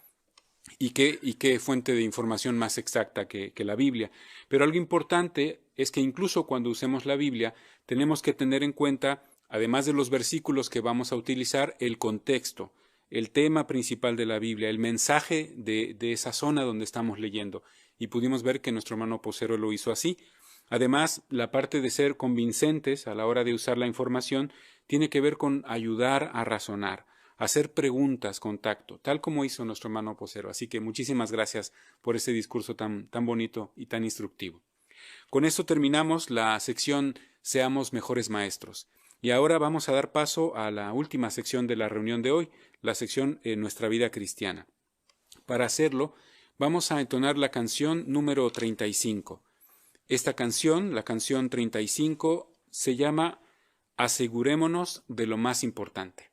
Y qué fuente de información más exacta que la Biblia. Pero algo importante es que incluso cuando usemos la Biblia, tenemos que tener en cuenta, además de los versículos que vamos a utilizar, el contexto, el tema principal de la Biblia, el mensaje de esa zona donde estamos leyendo. Y pudimos ver que nuestro hermano Posero lo hizo así. Además, la parte de ser convincentes a la hora de usar la información tiene que ver con ayudar a razonar, hacer preguntas con tacto, tal como hizo nuestro hermano Posero. Así que muchísimas gracias por ese discurso tan bonito y tan instructivo. Con esto terminamos la sección Seamos Mejores Maestros. Y ahora vamos a dar paso a la última sección de la reunión de hoy, la sección Nuestra Vida Cristiana. Para hacerlo, vamos a entonar la canción número 35. Esta canción, la canción 35, se llama Asegurémonos de lo más importante.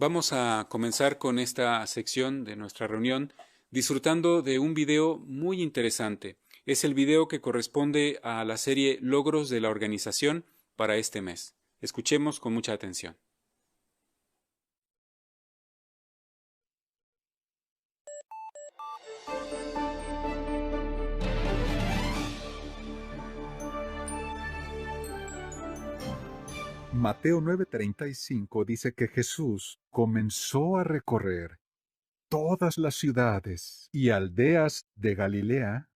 Vamos a comenzar con esta sección de nuestra reunión disfrutando de un video muy interesante. Es el video que corresponde a la serie Logros de la Organización para este mes. Escuchemos con mucha atención. Mateo 9:35 dice que Jesús comenzó a recorrer todas las ciudades y aldeas de Galilea,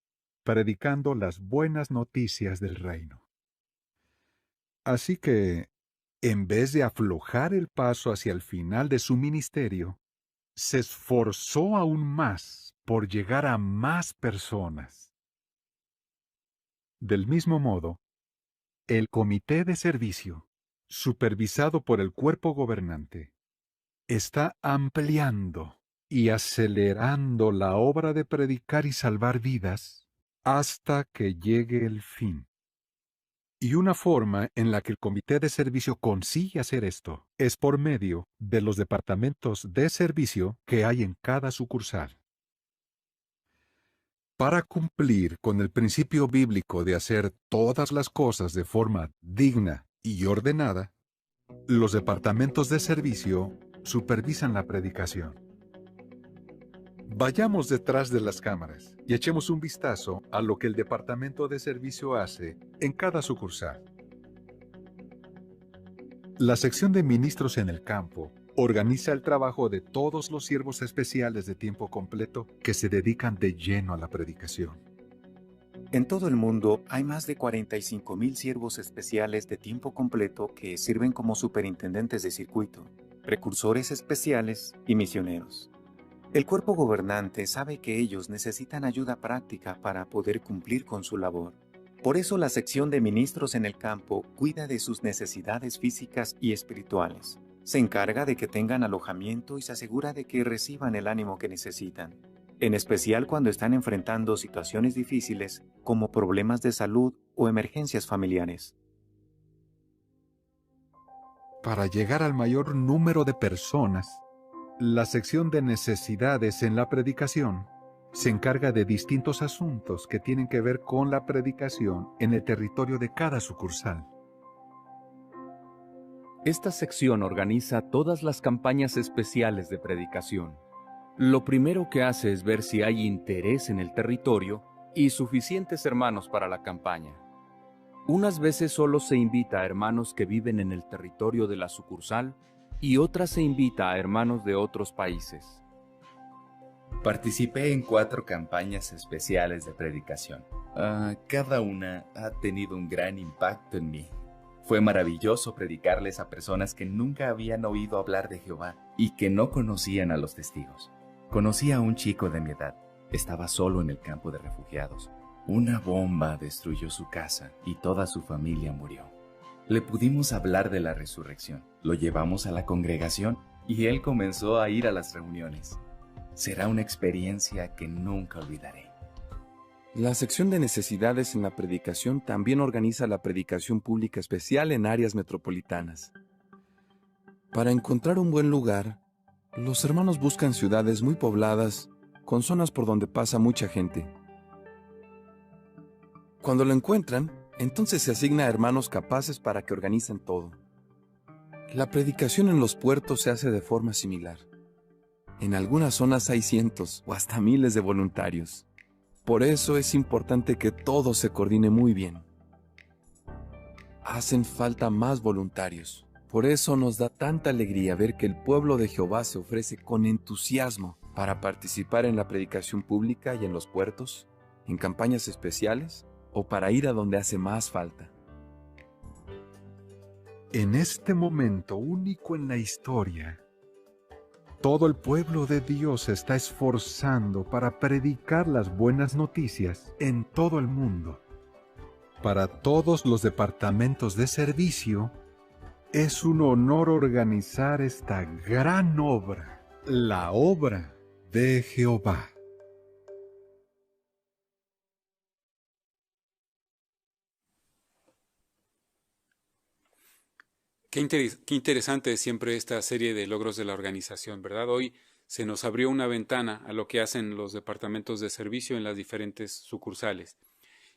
predicando las buenas noticias del reino. Así que, en vez de aflojar el paso hacia el final de su ministerio, se esforzó aún más por llegar a más personas. Del mismo modo, el comité de servicio, supervisado por el cuerpo gobernante, está ampliando y acelerando la obra de predicar y salvar vidas hasta que llegue el fin. Y una forma en la que el comité de servicio consigue hacer esto es por medio de los departamentos de servicio que hay en cada sucursal. Para cumplir con el principio bíblico de hacer todas las cosas de forma digna y ordenada, los departamentos de servicio supervisan la predicación. Vayamos detrás de las cámaras y echemos un vistazo a lo que el departamento de servicio hace en cada sucursal. La sección de ministros en el campo organiza el trabajo de todos los siervos especiales de tiempo completo que se dedican de lleno a la predicación. En todo el mundo hay más de 45,000 siervos especiales de tiempo completo que sirven como superintendentes de circuito, precursores especiales y misioneros. El cuerpo gobernante sabe que ellos necesitan ayuda práctica para poder cumplir con su labor. Por eso la sección de ministros en el campo cuida de sus necesidades físicas y espirituales. Se encarga de que tengan alojamiento y se asegura de que reciban el ánimo que necesitan, en especial cuando están enfrentando situaciones difíciles como problemas de salud o emergencias familiares. Para llegar al mayor número de personas, la sección de necesidades en la predicación se encarga de distintos asuntos que tienen que ver con la predicación en el territorio de cada sucursal. Esta sección organiza todas las campañas especiales de predicación. Lo primero que hace es ver si hay interés en el territorio y suficientes hermanos para la campaña. Unas veces solo se invita a hermanos que viven en el territorio de la sucursal y otras se invita a hermanos de otros países. Participé en 4 campañas especiales de predicación. Cada una ha tenido un gran impacto en mí. Fue maravilloso predicarles a personas que nunca habían oído hablar de Jehová y que no conocían a los testigos. Conocí a un chico de mi edad. Estaba solo en el campo de refugiados. Una bomba destruyó su casa y toda su familia murió. Le pudimos hablar de la resurrección. Lo llevamos a la congregación y él comenzó a ir a las reuniones. Será una experiencia que nunca olvidaré. La sección de necesidades en la predicación también organiza la predicación pública especial en áreas metropolitanas. Para encontrar un buen lugar, los hermanos buscan ciudades muy pobladas, con zonas por donde pasa mucha gente. Cuando lo encuentran, entonces se asigna a hermanos capaces para que organicen todo. La predicación en los puertos se hace de forma similar. En algunas zonas hay cientos o hasta miles de voluntarios. Por eso es importante que todo se coordine muy bien. Hacen falta más voluntarios. Por eso nos da tanta alegría ver que el pueblo de Jehová se ofrece con entusiasmo para participar en la predicación pública y en los puertos, en campañas especiales o para ir a donde hace más falta. En este momento único en la historia, todo el pueblo de Dios se está esforzando para predicar las buenas noticias en todo el mundo. Para todos los departamentos de servicio, es un honor organizar esta gran obra, la obra de Jehová. Qué interesante es siempre esta serie de logros de la organización, ¿verdad? Hoy se nos abrió una ventana a lo que hacen los departamentos de servicio en las diferentes sucursales.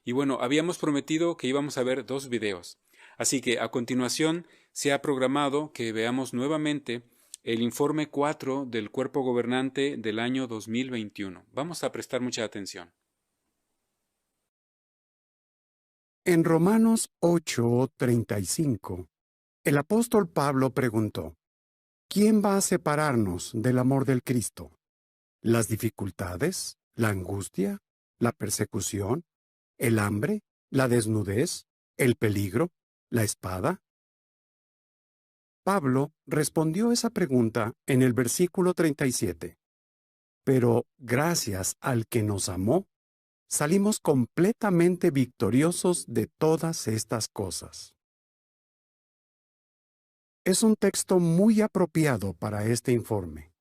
Y bueno, habíamos prometido que íbamos a ver 2 videos. Así que a continuación se ha programado que veamos nuevamente el informe 4 del Cuerpo Gobernante del año 2021. Vamos a prestar mucha atención. En Romanos 8:35, el apóstol Pablo preguntó: ¿quién va a separarnos del amor del Cristo? ¿Las dificultades, la angustia, la persecución, el hambre, la desnudez, el peligro, la espada? Pablo respondió esa pregunta en el versículo 37. Pero gracias al que nos amó, salimos completamente victoriosos de todas estas cosas. Es un texto muy apropiado para este informe.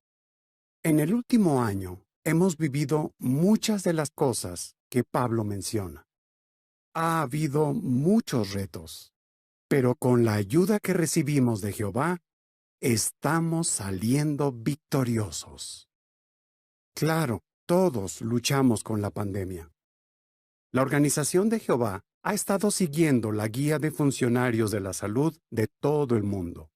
En el último año hemos vivido muchas de las cosas que Pablo menciona. Ha habido muchos retos, pero con la ayuda que recibimos de Jehová, estamos saliendo victoriosos. Claro, todos luchamos con la pandemia. La Organización de Jehová ha estado siguiendo la guía de funcionarios de la salud de todo el mundo.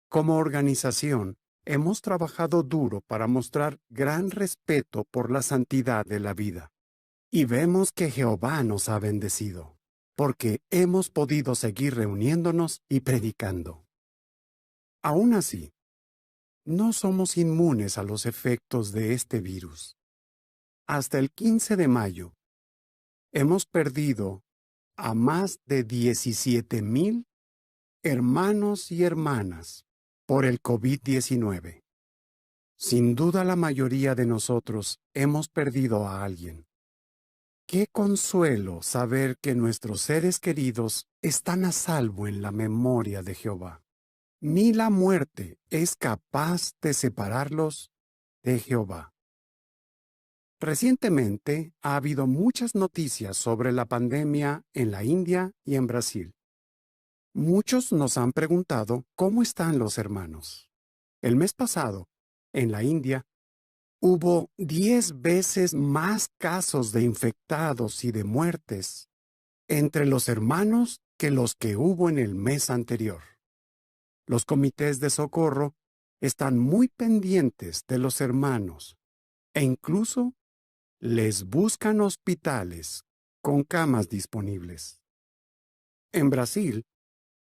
Como organización, hemos trabajado duro para mostrar gran respeto por la santidad de la vida. Y vemos que Jehová nos ha bendecido, porque hemos podido seguir reuniéndonos y predicando. Aún así, no somos inmunes a los efectos de este virus. Hasta el 15 de mayo, hemos perdido a más de 17,000 hermanos y hermanas por el COVID-19. Sin duda la mayoría de nosotros hemos perdido a alguien. Qué consuelo saber que nuestros seres queridos están a salvo en la memoria de Jehová. Ni la muerte es capaz de separarlos de Jehová. Recientemente ha habido muchas noticias sobre la pandemia en la India y en Brasil. Muchos nos han preguntado cómo están los hermanos. El mes pasado, en la India, hubo 10 veces más casos de infectados y de muertes entre los hermanos que los que hubo en el mes anterior. Los comités de socorro están muy pendientes de los hermanos e incluso les buscan hospitales con camas disponibles. En Brasil,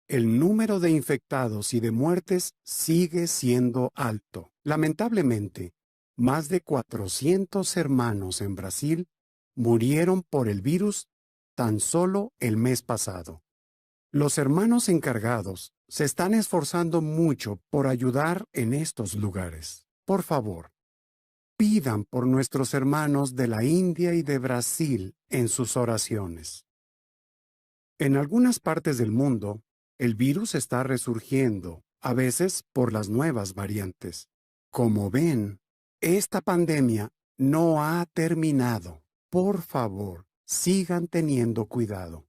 el número de infectados y de muertes sigue siendo alto. Lamentablemente, más de 400 hermanos en Brasil murieron por el virus tan solo el mes pasado. Los hermanos encargados se están esforzando mucho por ayudar en estos lugares. Por favor, pidan por nuestros hermanos de la India y de Brasil en sus oraciones. En algunas partes del mundo, el virus está resurgiendo, a veces por las nuevas variantes. Como ven, esta pandemia no ha terminado. Por favor, sigan teniendo cuidado.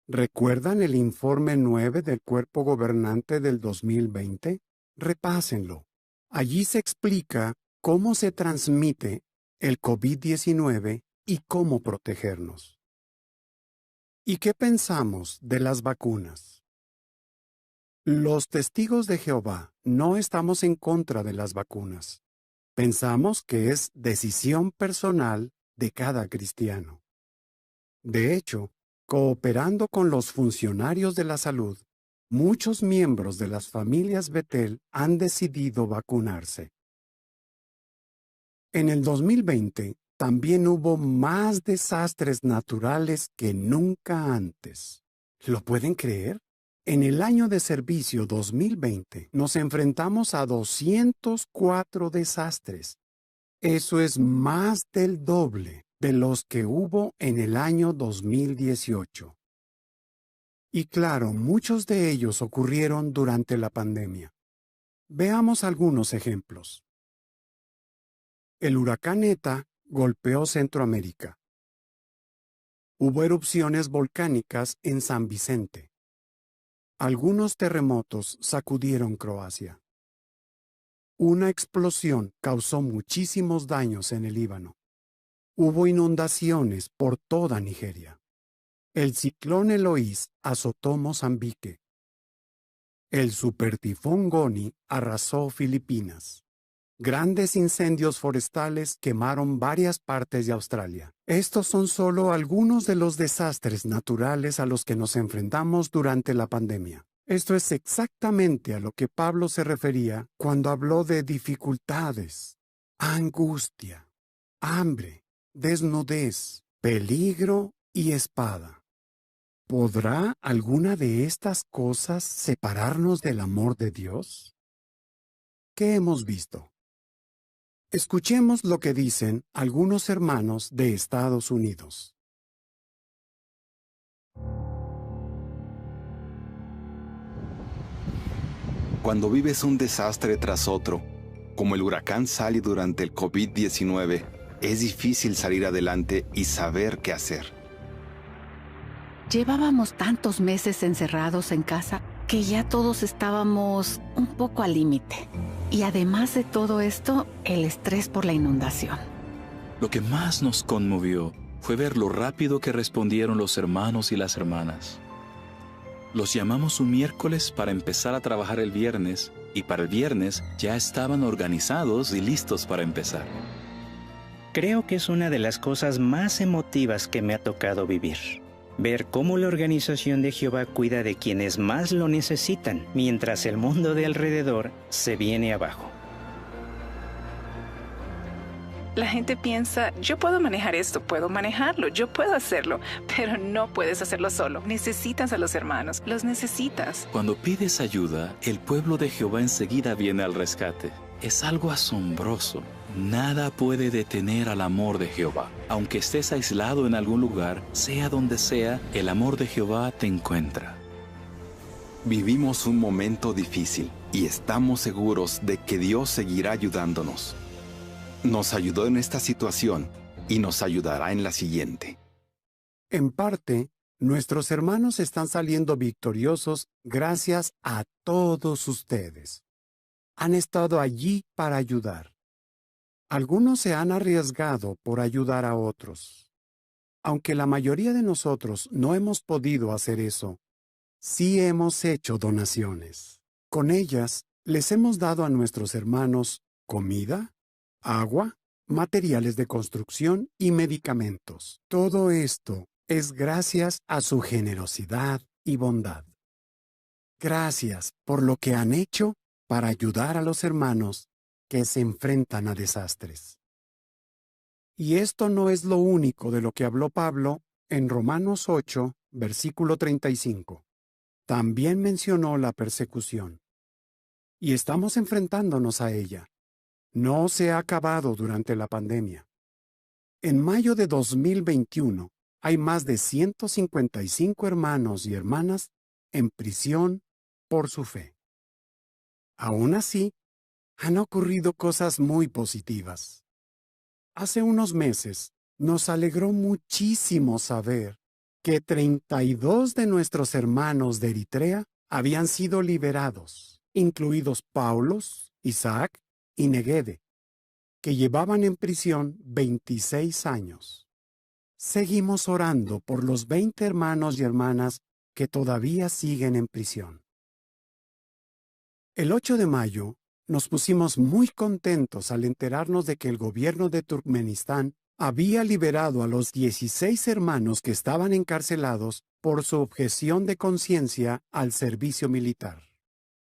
¿Recuerdan el informe 9 del Cuerpo Gobernante del 2020? Repásenlo. Allí se explica cómo se transmite el COVID-19 y cómo protegernos. ¿Y qué pensamos de las vacunas? Los testigos de Jehová no estamos en contra de las vacunas. Pensamos que es decisión personal de cada cristiano. De hecho, cooperando con los funcionarios de la salud, muchos miembros de las familias Betel han decidido vacunarse. En el 2020 también hubo más desastres naturales que nunca antes. ¿Lo pueden creer? En el año de servicio 2020 nos enfrentamos a 204 desastres. Eso es más del doble de los que hubo en el año 2018. Y claro, muchos de ellos ocurrieron durante la pandemia. Veamos algunos ejemplos. El huracán ETA golpeó Centroamérica. Hubo erupciones volcánicas en San Vicente. algunos terremotos sacudieron Croacia. Una explosión causó muchísimos daños en el Líbano. Hubo inundaciones por toda Nigeria. El ciclón Eloís azotó Mozambique. El supertifón Goni arrasó Filipinas. Grandes incendios forestales quemaron varias partes de Australia. Estos son solo algunos de los desastres naturales a los que nos enfrentamos durante la pandemia. Esto es exactamente a lo que Pablo se refería cuando habló de dificultades, angustia, hambre, desnudez, peligro y espada. ¿Podrá alguna de estas cosas separarnos del amor de Dios? ¿Qué hemos visto? Escuchemos lo que dicen algunos hermanos de Estados Unidos. Cuando vives un desastre tras otro, como el huracán Sally durante el COVID-19, es difícil salir adelante y saber qué hacer. Llevábamos tantos meses encerrados en casa que ya todos estábamos un poco al límite. Y además de todo esto, el estrés por la inundación. Lo que más nos conmovió fue ver lo rápido que respondieron los hermanos y las hermanas. Los llamamos un miércoles para empezar a trabajar el viernes, y para el viernes ya estaban organizados y listos para empezar. Creo que es una de las cosas más emotivas que me ha tocado vivir. Ver cómo la organización de Jehová cuida de quienes más lo necesitan, mientras el mundo de alrededor se viene abajo. La gente piensa, yo puedo manejar esto, puedo manejarlo, yo puedo hacerlo, pero no puedes hacerlo solo. Necesitas a los hermanos, los necesitas. Cuando pides ayuda, el pueblo de Jehová enseguida viene al rescate. Es algo asombroso. Nada puede detener al amor de Jehová. Aunque estés aislado en algún lugar, sea donde sea, el amor de Jehová te encuentra. Vivimos un momento difícil y estamos seguros de que Dios seguirá ayudándonos. Nos ayudó en esta situación y nos ayudará en la siguiente. En parte, nuestros hermanos están saliendo victoriosos gracias a todos ustedes. Han estado allí para ayudar. Algunos se han arriesgado por ayudar a otros. Aunque la mayoría de nosotros no hemos podido hacer eso, sí hemos hecho donaciones. Con ellas, les hemos dado a nuestros hermanos comida, agua, materiales de construcción y medicamentos. Todo esto es gracias a su generosidad y bondad. Gracias por lo que han hecho para ayudar a los hermanos que se enfrentan a desastres. Y esto no es lo único de lo que habló Pablo en Romanos 8, versículo 35. También mencionó la persecución. Y estamos enfrentándonos a ella. No se ha acabado durante la pandemia. En mayo de 2021, hay más de 155 hermanos y hermanas en prisión por su fe. Aún así, han ocurrido cosas muy positivas. Hace unos meses, nos alegró muchísimo saber que 32 de nuestros hermanos de Eritrea habían sido liberados, incluidos Paulos, Isaac y Negede, que llevaban en prisión 26 años. Seguimos orando por los 20 hermanos y hermanas que todavía siguen en prisión. El 8 de mayo, nos pusimos muy contentos al enterarnos de que el gobierno de Turkmenistán había liberado a los 16 hermanos que estaban encarcelados por su objeción de conciencia al servicio militar.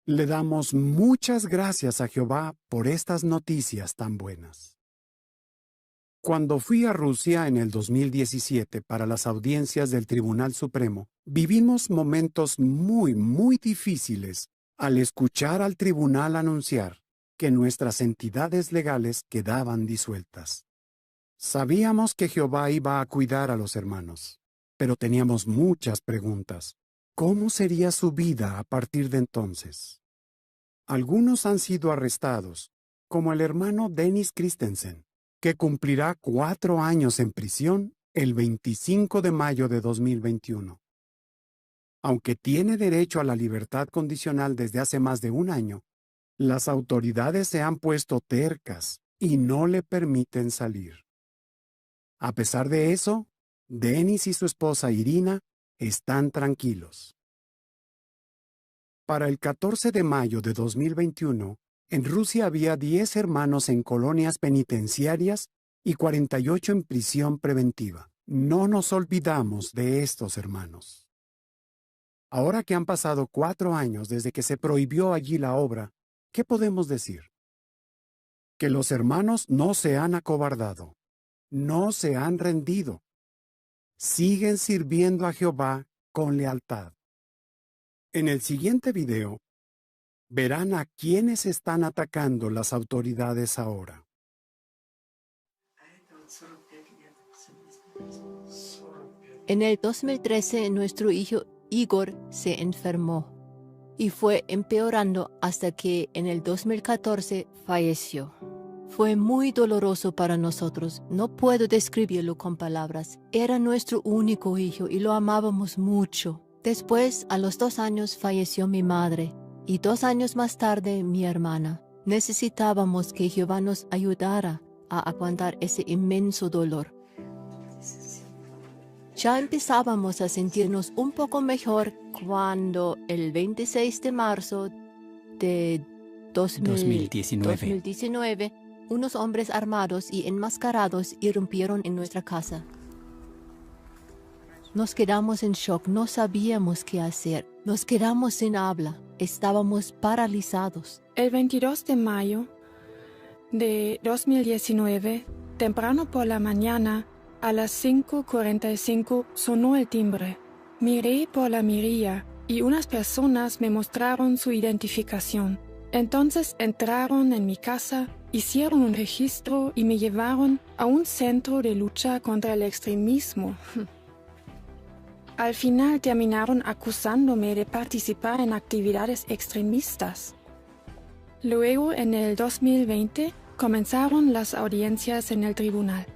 Le damos muchas gracias a Jehová por estas noticias tan buenas. Cuando fui a Rusia en el 2017 para las audiencias del Tribunal Supremo, vivimos momentos muy difíciles al escuchar al tribunal anunciar que nuestras entidades legales quedaban disueltas. Sabíamos que Jehová iba a cuidar a los hermanos, pero teníamos muchas preguntas. ¿Cómo sería su vida a partir de entonces? Algunos han sido arrestados, como el hermano Dennis Christensen, que cumplirá 4 años en prisión el 25 de mayo de 2021. Aunque tiene derecho a la libertad condicional desde hace más de un año, las autoridades se han puesto tercas y no le permiten salir. A pesar de eso, Denis y su esposa Irina están tranquilos. Para el 14 de mayo de 2021, en Rusia había 10 hermanos en colonias penitenciarias y 48 en prisión preventiva. No nos olvidamos de estos hermanos. Ahora que han pasado 4 años desde que se prohibió allí la obra, ¿qué podemos decir? Que los hermanos no se han acobardado, no se han rendido. Siguen sirviendo a Jehová con lealtad. En el siguiente video, verán a quiénes están atacando las autoridades ahora. En el 2013, nuestro hijo Igor se enfermó y fue empeorando hasta que en el 2014 falleció. Fue muy doloroso para nosotros, no puedo describirlo con palabras. Era nuestro único hijo y lo amábamos mucho. Después, a los 2 años, falleció mi madre y 2 años más tarde mi hermana. Necesitábamos que Jehová nos ayudara a aguantar ese inmenso dolor. Ya empezábamos a sentirnos un poco mejor cuando el 26 de marzo de 2019, unos hombres armados y enmascarados irrumpieron en nuestra casa. Nos quedamos en shock, no sabíamos qué hacer, nos quedamos sin habla, estábamos paralizados. El 22 de mayo de 2019, temprano por la mañana, a las 5:45 sonó el timbre. Miré por la mirilla y unas personas me mostraron su identificación. Entonces entraron en mi casa, hicieron un registro y me llevaron a un centro de lucha contra el extremismo. Al final terminaron acusándome de participar en actividades extremistas. Luego, en el 2020, comenzaron las audiencias en el tribunal.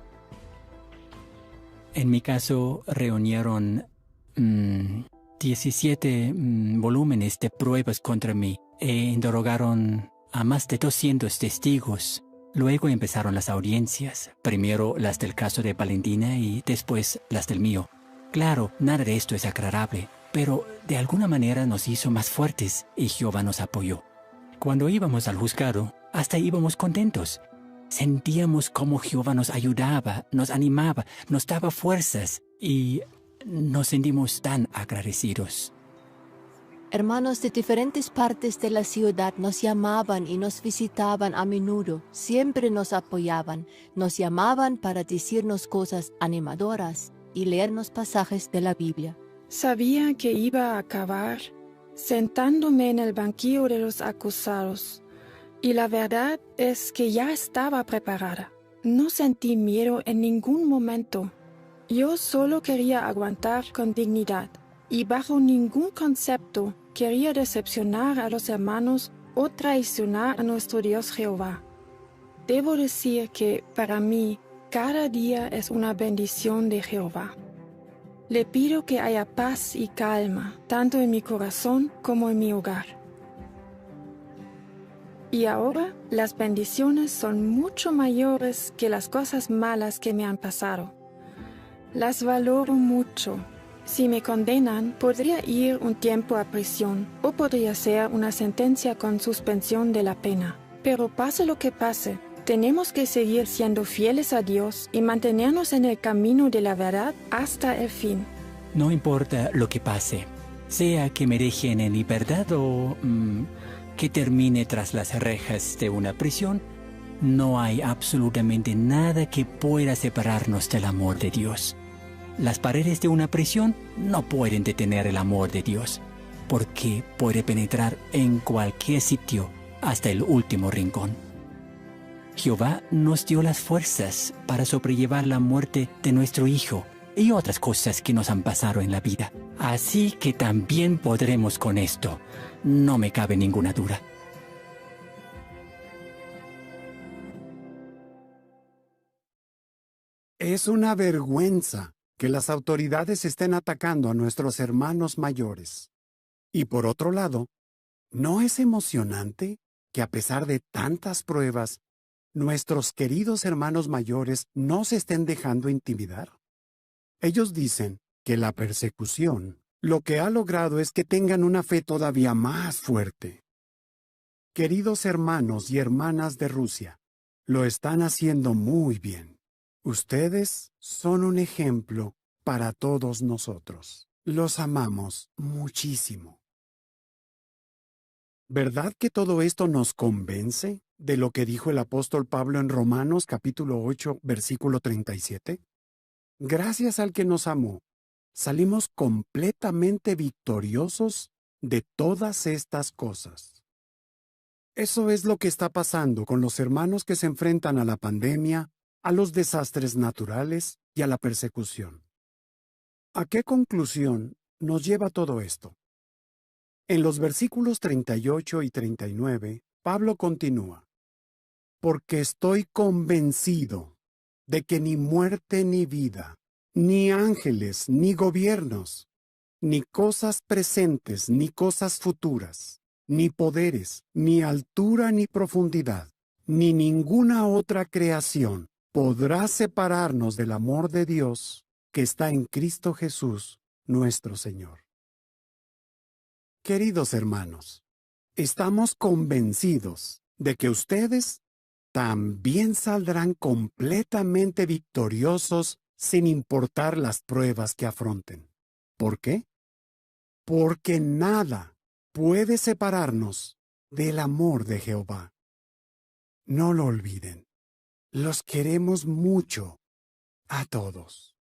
En mi caso, reunieron 17 volúmenes de pruebas contra mí e interrogaron a más de 200 testigos. Luego empezaron las audiencias, primero las del caso de Valentina y después las del mío. Claro, nada de esto es agradable, pero de alguna manera nos hizo más fuertes y Jehová nos apoyó. Cuando íbamos al juzgado, hasta íbamos contentos. Sentíamos cómo Jehová nos ayudaba, nos animaba, nos daba fuerzas y nos sentimos tan agradecidos. Hermanos de diferentes partes de la ciudad nos llamaban y nos visitaban a menudo. Siempre nos apoyaban, nos llamaban para decirnos cosas animadoras y leernos pasajes de la Biblia. Sabía que iba a acabar sentándome en el banquillo de los acusados. Y la verdad es que ya estaba preparada. No sentí miedo en ningún momento. Yo solo quería aguantar con dignidad y bajo ningún concepto quería decepcionar a los hermanos o traicionar a nuestro Dios Jehová. Debo decir que para mí cada día es una bendición de Jehová. Le pido que haya paz y calma, tanto en mi corazón como en mi hogar. Y ahora las bendiciones son mucho mayores que las cosas malas que me han pasado. Las valoro mucho. Si me condenan, podría ir un tiempo a prisión o podría ser una sentencia con suspensión de la pena. Pero pase lo que pase, tenemos que seguir siendo fieles a Dios y mantenernos en el camino de la verdad hasta el fin. No importa lo que pase, sea que me dejen en libertad o que termine tras las rejas de una prisión, no hay absolutamente nada que pueda separarnos del amor de Dios. Las paredes de una prisión no pueden detener el amor de Dios, porque puede penetrar en cualquier sitio hasta el último rincón. Jehová nos dio las fuerzas para sobrellevar la muerte de nuestro hijo y otras cosas que nos han pasado en la vida. Así que también podremos con esto. No me cabe ninguna duda. Es una vergüenza que las autoridades estén atacando a nuestros hermanos mayores. Y por otro lado, ¿no es emocionante que a pesar de tantas pruebas, nuestros queridos hermanos mayores no se estén dejando intimidar? Ellos dicen que la persecución lo que ha logrado es que tengan una fe todavía más fuerte. Queridos hermanos y hermanas de Rusia, lo están haciendo muy bien. Ustedes son un ejemplo para todos nosotros. Los amamos muchísimo. ¿Verdad que todo esto nos convence de lo que dijo el apóstol Pablo en Romanos capítulo 8, versículo 37? Gracias al que nos amó, salimos completamente victoriosos de todas estas cosas. Eso es lo que está pasando con los hermanos que se enfrentan a la pandemia, a los desastres naturales y a la persecución. ¿A qué conclusión nos lleva todo esto? En los versículos 38 y 39, Pablo continúa: porque estoy convencido de que ni muerte ni vida, ni ángeles ni gobiernos, ni cosas presentes ni cosas futuras, ni poderes, ni altura ni profundidad, ni ninguna otra creación podrá separarnos del amor de Dios que está en Cristo Jesús, nuestro Señor. Queridos hermanos, estamos convencidos de que ustedes también saldrán completamente victoriosos sin importar las pruebas que afronten. ¿Por qué? Porque nada puede separarnos del amor de Jehová. No lo olviden. Los queremos mucho a todos.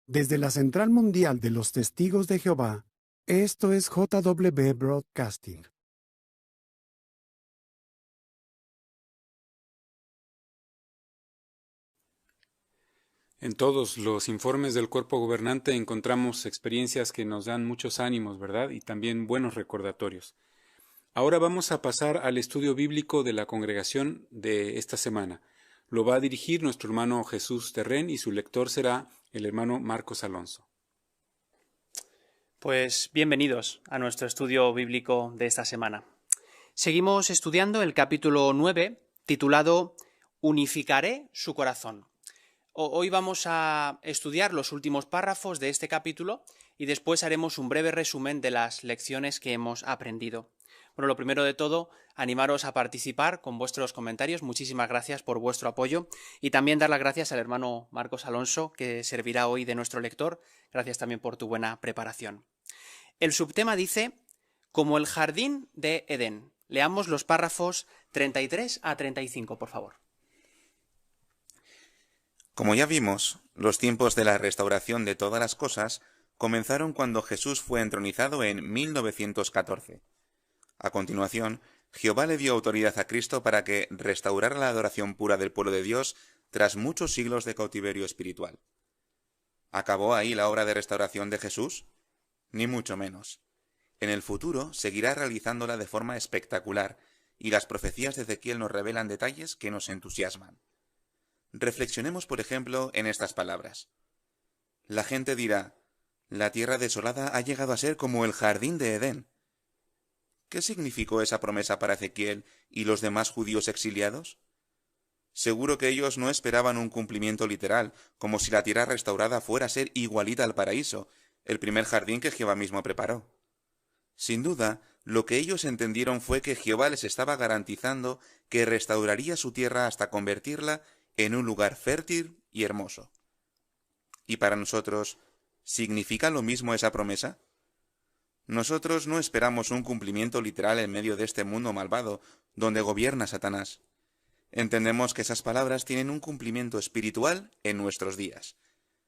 Desde la Central Mundial de los Testigos de Jehová, esto es JW Broadcasting. En todos los informes del cuerpo gobernante encontramos experiencias que nos dan muchos ánimos, ¿verdad? Y también buenos recordatorios. Ahora vamos a pasar al estudio bíblico de la congregación de esta semana. Lo va a dirigir nuestro hermano Jesús Terren y su lector será el hermano Marcos Alonso. Pues bienvenidos a nuestro estudio bíblico de esta semana. Seguimos estudiando el capítulo 9, titulado Unificaré su corazón. Hoy vamos a estudiar los últimos párrafos de este capítulo y después haremos un breve resumen de las lecciones que hemos aprendido. Bueno, lo primero de todo, animaros a participar con vuestros comentarios. Muchísimas gracias por vuestro apoyo y también dar las gracias al hermano Marcos Alonso, que servirá hoy de nuestro lector. Gracias también por tu buena preparación. El subtema dice, como el jardín de Edén. Leamos los párrafos 33 a 35, por favor. Como ya vimos, los tiempos de la restauración de todas las cosas comenzaron cuando Jesús fue entronizado en 1914. A continuación, Jehová le dio autoridad a Cristo para que restaurara la adoración pura del pueblo de Dios tras muchos siglos de cautiverio espiritual. ¿Acabó ahí la obra de restauración de Jesús? Ni mucho menos. En el futuro seguirá realizándola de forma espectacular, y las profecías de Ezequiel nos revelan detalles que nos entusiasman. Reflexionemos, por ejemplo, en estas palabras. La gente dirá, la tierra desolada ha llegado a ser como el jardín de Edén. ¿Qué significó esa promesa para Ezequiel y los demás judíos exiliados? Seguro que ellos no esperaban un cumplimiento literal, como si la tierra restaurada fuera a ser igualita al paraíso, el primer jardín que Jehová mismo preparó. Sin duda, lo que ellos entendieron fue que Jehová les estaba garantizando que restauraría su tierra hasta convertirla en un lugar fértil y hermoso. ¿Y para nosotros, significa lo mismo esa promesa? Nosotros no esperamos un cumplimiento literal en medio de este mundo malvado, donde gobierna Satanás. Entendemos que esas palabras tienen un cumplimiento espiritual en nuestros días.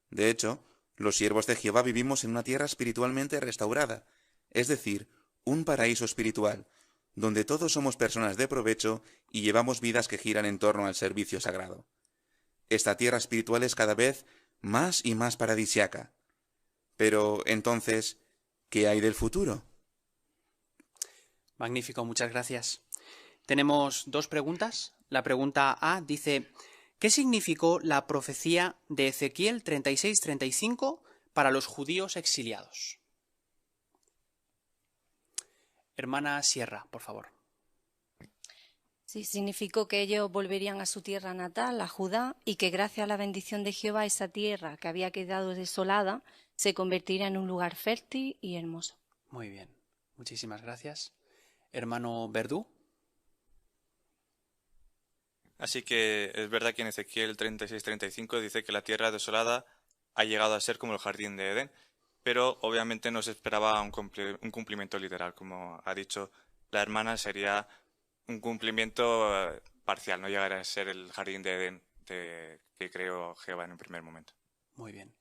De hecho, los siervos de Jehová vivimos en una tierra espiritualmente restaurada, es decir, un paraíso espiritual, donde todos somos personas de provecho y llevamos vidas que giran en torno al servicio sagrado. Esta tierra espiritual es cada vez más y más paradisiaca. Pero, entonces, ¿qué hay del futuro? Magnífico, muchas gracias. Tenemos dos preguntas. La pregunta A dice, ¿Qué significó la profecía de Ezequiel 36-35 para los judíos exiliados? Hermana Sierra, por favor. Sí, significó que ellos volverían a su tierra natal, a Judá, y que gracias a la bendición de Jehová esa tierra que había quedado desolada se convertiría en un lugar fértil y hermoso. Muy bien, muchísimas gracias. Hermano Verdú. Así que es verdad que en Ezequiel 36-35 dice que la tierra desolada ha llegado a ser como el jardín de Edén, pero obviamente no se esperaba un cumplimiento literal. Como ha dicho la hermana, sería un cumplimiento parcial, no llegará a ser el jardín de Edén que creó Jehová en un primer momento. Muy bien.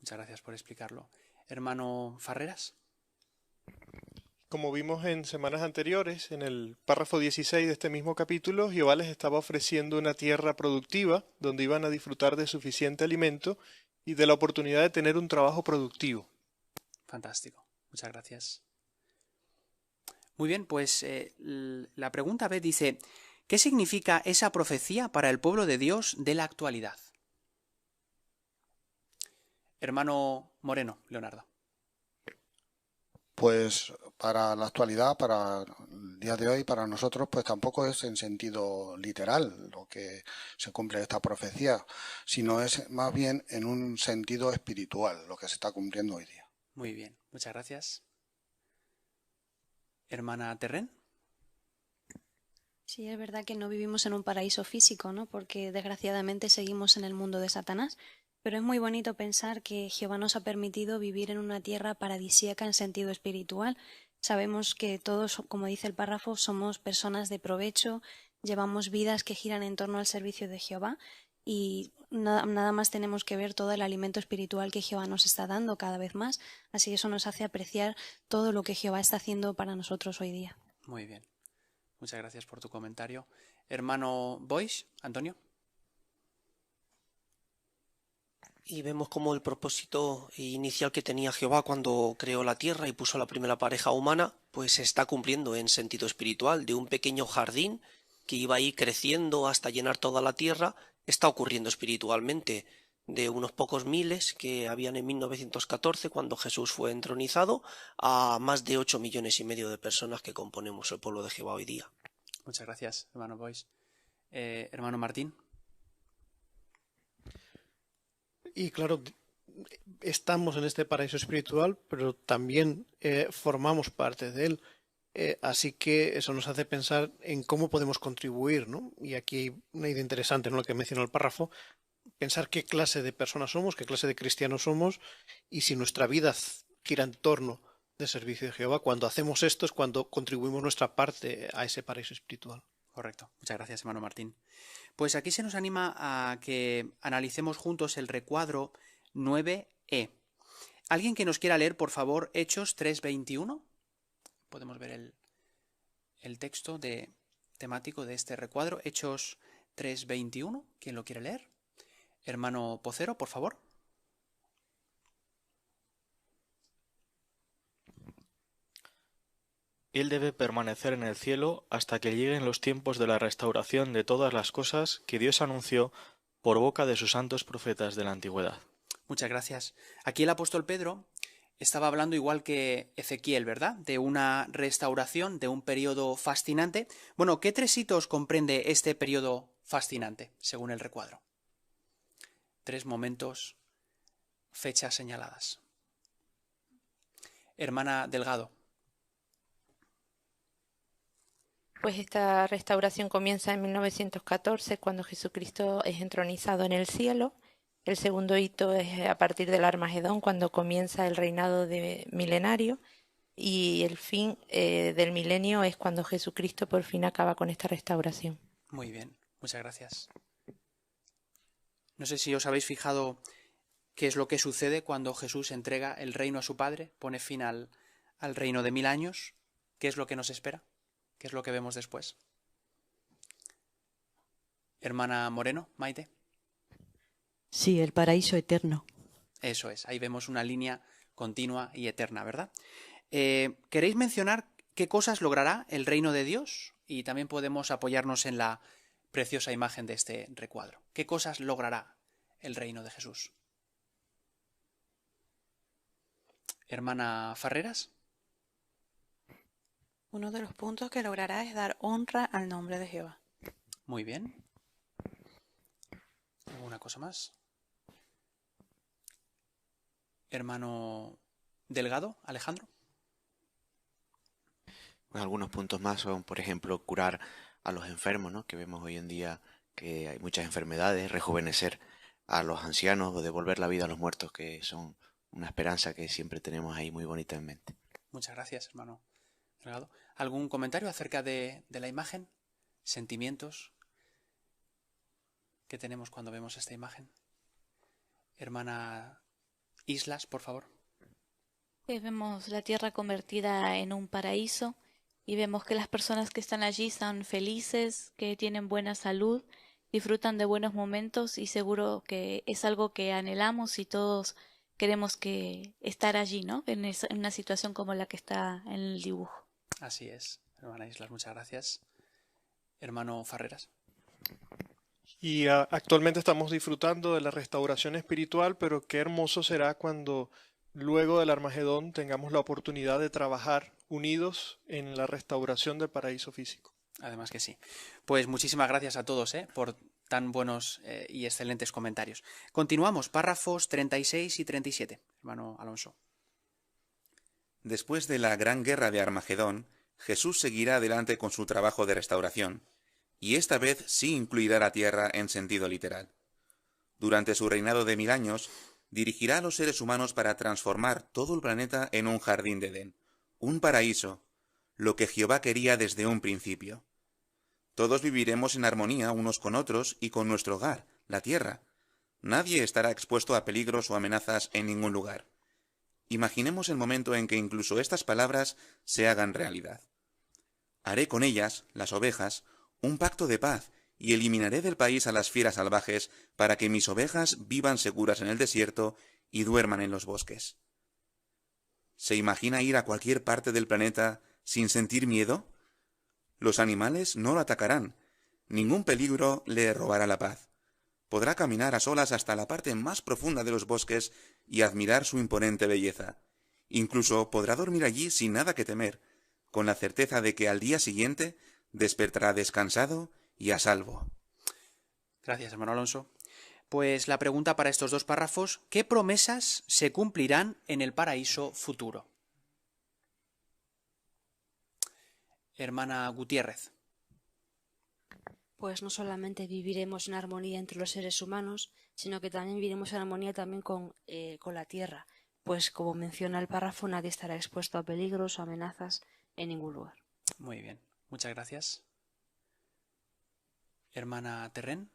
Muchas gracias por explicarlo. Hermano Farreras. Como vimos en semanas anteriores, en el párrafo 16 de este mismo capítulo, Jehová les estaba ofreciendo una tierra productiva donde iban a disfrutar de suficiente alimento y de la oportunidad de tener un trabajo productivo. Fantástico. Muchas gracias. Muy bien, pues la pregunta B dice, ¿qué significa esa profecía para el pueblo de Dios de la actualidad? Hermano Moreno, Leonardo. Pues para la actualidad, para el día de hoy, para nosotros, pues tampoco es en sentido literal lo que se cumple esta profecía, sino es más bien en un sentido espiritual lo que se está cumpliendo hoy día. Muy bien, muchas gracias. Hermana Terren. Sí, es verdad que no vivimos en un paraíso físico, ¿no? Porque desgraciadamente seguimos en el mundo de Satanás, pero es muy bonito pensar que Jehová nos ha permitido vivir en una tierra paradisíaca en sentido espiritual. Sabemos que todos, como dice el párrafo, somos personas de provecho, llevamos vidas que giran en torno al servicio de Jehová y nada más tenemos que ver todo el alimento espiritual que Jehová nos está dando cada vez más, así que eso nos hace apreciar todo lo que Jehová está haciendo para nosotros hoy día. Muy bien, muchas gracias por tu comentario. Hermano Boix, Antonio. Y vemos como el propósito inicial que tenía Jehová cuando creó la tierra y puso la primera pareja humana, pues se está cumpliendo en sentido espiritual. De un pequeño jardín que iba a ir creciendo hasta llenar toda la tierra, está ocurriendo espiritualmente. De unos pocos miles que habían en 1914 cuando Jesús fue entronizado, a más de 8,5 millones de personas que componemos el pueblo de Jehová hoy día. Muchas gracias, hermano Boix. Hermano Martín. Y claro, estamos en este paraíso espiritual, pero también formamos parte de él. Así que eso nos hace pensar en cómo podemos contribuir, ¿no? Y aquí hay una idea interesante, ¿no? Lo que menciona el párrafo, pensar qué clase de personas somos, qué clase de cristianos somos, y si nuestra vida gira en torno del servicio de Jehová. Cuando hacemos esto es cuando contribuimos nuestra parte a ese paraíso espiritual. Correcto. Muchas gracias, hermano Martín. Pues aquí se nos anima a que analicemos juntos el recuadro 9e. ¿Alguien que nos quiera leer, por favor, Hechos 3:21? Podemos ver el texto temático de este recuadro, Hechos 3:21. ¿Quién lo quiere leer? Hermano Pocero, por favor. Él debe permanecer en el cielo hasta que lleguen los tiempos de la restauración de todas las cosas que Dios anunció por boca de sus santos profetas de la antigüedad. Muchas gracias. Aquí el apóstol Pedro estaba hablando igual que Ezequiel, ¿verdad? De una restauración, de un periodo fascinante. Bueno, ¿qué 3 hitos comprende este periodo fascinante, según el recuadro? 3 momentos, fechas señaladas. Hermana Delgado. Pues esta restauración comienza en 1914, cuando Jesucristo es entronizado en el cielo. El segundo hito es a partir del Armagedón, cuando comienza el reinado milenario. Y el fin del milenio es cuando Jesucristo por fin acaba con esta restauración. Muy bien, muchas gracias. No sé si os habéis fijado qué es lo que sucede cuando Jesús entrega el reino a su Padre, pone fin al reino de 1000 años. ¿Qué es lo que nos espera? ¿Qué es lo que vemos después? Hermana Moreno, Maite. Sí, el paraíso eterno. Eso es, ahí vemos una línea continua y eterna, ¿verdad? ¿Queréis mencionar qué cosas logrará el reino de Dios? Y también podemos apoyarnos en la preciosa imagen de este recuadro. ¿Qué cosas logrará el reino de Jesús? Hermana Farreras. Uno de los puntos que logrará es dar honra al nombre de Jehová. Muy bien. ¿Alguna cosa más? Hermano Delgado, Alejandro. Pues algunos puntos más son, por ejemplo, curar a los enfermos, ¿no? Que vemos hoy en día que hay muchas enfermedades, rejuvenecer a los ancianos o devolver la vida a los muertos, que son una esperanza que siempre tenemos ahí muy bonita en mente. Muchas gracias, hermano Delgado. ¿Algún comentario acerca de la imagen? ¿Sentimientos que tenemos cuando vemos esta imagen? Hermana Islas, por favor. Vemos la tierra convertida en un paraíso y vemos que las personas que están allí son felices, que tienen buena salud, disfrutan de buenos momentos y seguro que es algo que anhelamos y todos queremos que estar allí, ¿no? En una situación como la que está en el dibujo. Así es, hermana Islas, muchas gracias. Hermano Farreras. Y actualmente estamos disfrutando de la restauración espiritual, pero qué hermoso será cuando luego del Armagedón tengamos la oportunidad de trabajar unidos en la restauración del paraíso físico. Además que sí. Pues muchísimas gracias a todos por tan buenos y excelentes comentarios. Continuamos, párrafos 36 y 37. Hermano Alonso. Después de la gran guerra de Armagedón, Jesús seguirá adelante con su trabajo de restauración, y esta vez sí incluirá la tierra en sentido literal. Durante su reinado de 1000 años, dirigirá a los seres humanos para transformar todo el planeta en un jardín de Edén, un paraíso, lo que Jehová quería desde un principio. Todos viviremos en armonía unos con otros y con nuestro hogar, la tierra. Nadie estará expuesto a peligros o amenazas en ningún lugar. Imaginemos el momento en que incluso estas palabras se hagan realidad. Haré con ellas, las ovejas, un pacto de paz y eliminaré del país a las fieras salvajes para que mis ovejas vivan seguras en el desierto y duerman en los bosques. ¿Se imagina ir a cualquier parte del planeta sin sentir miedo? Los animales no lo atacarán. Ningún peligro le robará la paz. Podrá caminar a solas hasta la parte más profunda de los bosques y admirar su imponente belleza. Incluso podrá dormir allí sin nada que temer, con la certeza de que al día siguiente despertará descansado y a salvo. Gracias, hermano Alonso. Pues la pregunta para estos dos párrafos: ¿qué promesas se cumplirán en el paraíso futuro? Hermana Gutiérrez. Pues no solamente viviremos en armonía entre los seres humanos, sino que también viviremos en armonía también con la tierra. Pues como menciona el párrafo, nadie estará expuesto a peligros o amenazas en ningún lugar. Muy bien, muchas gracias. Hermana Terren.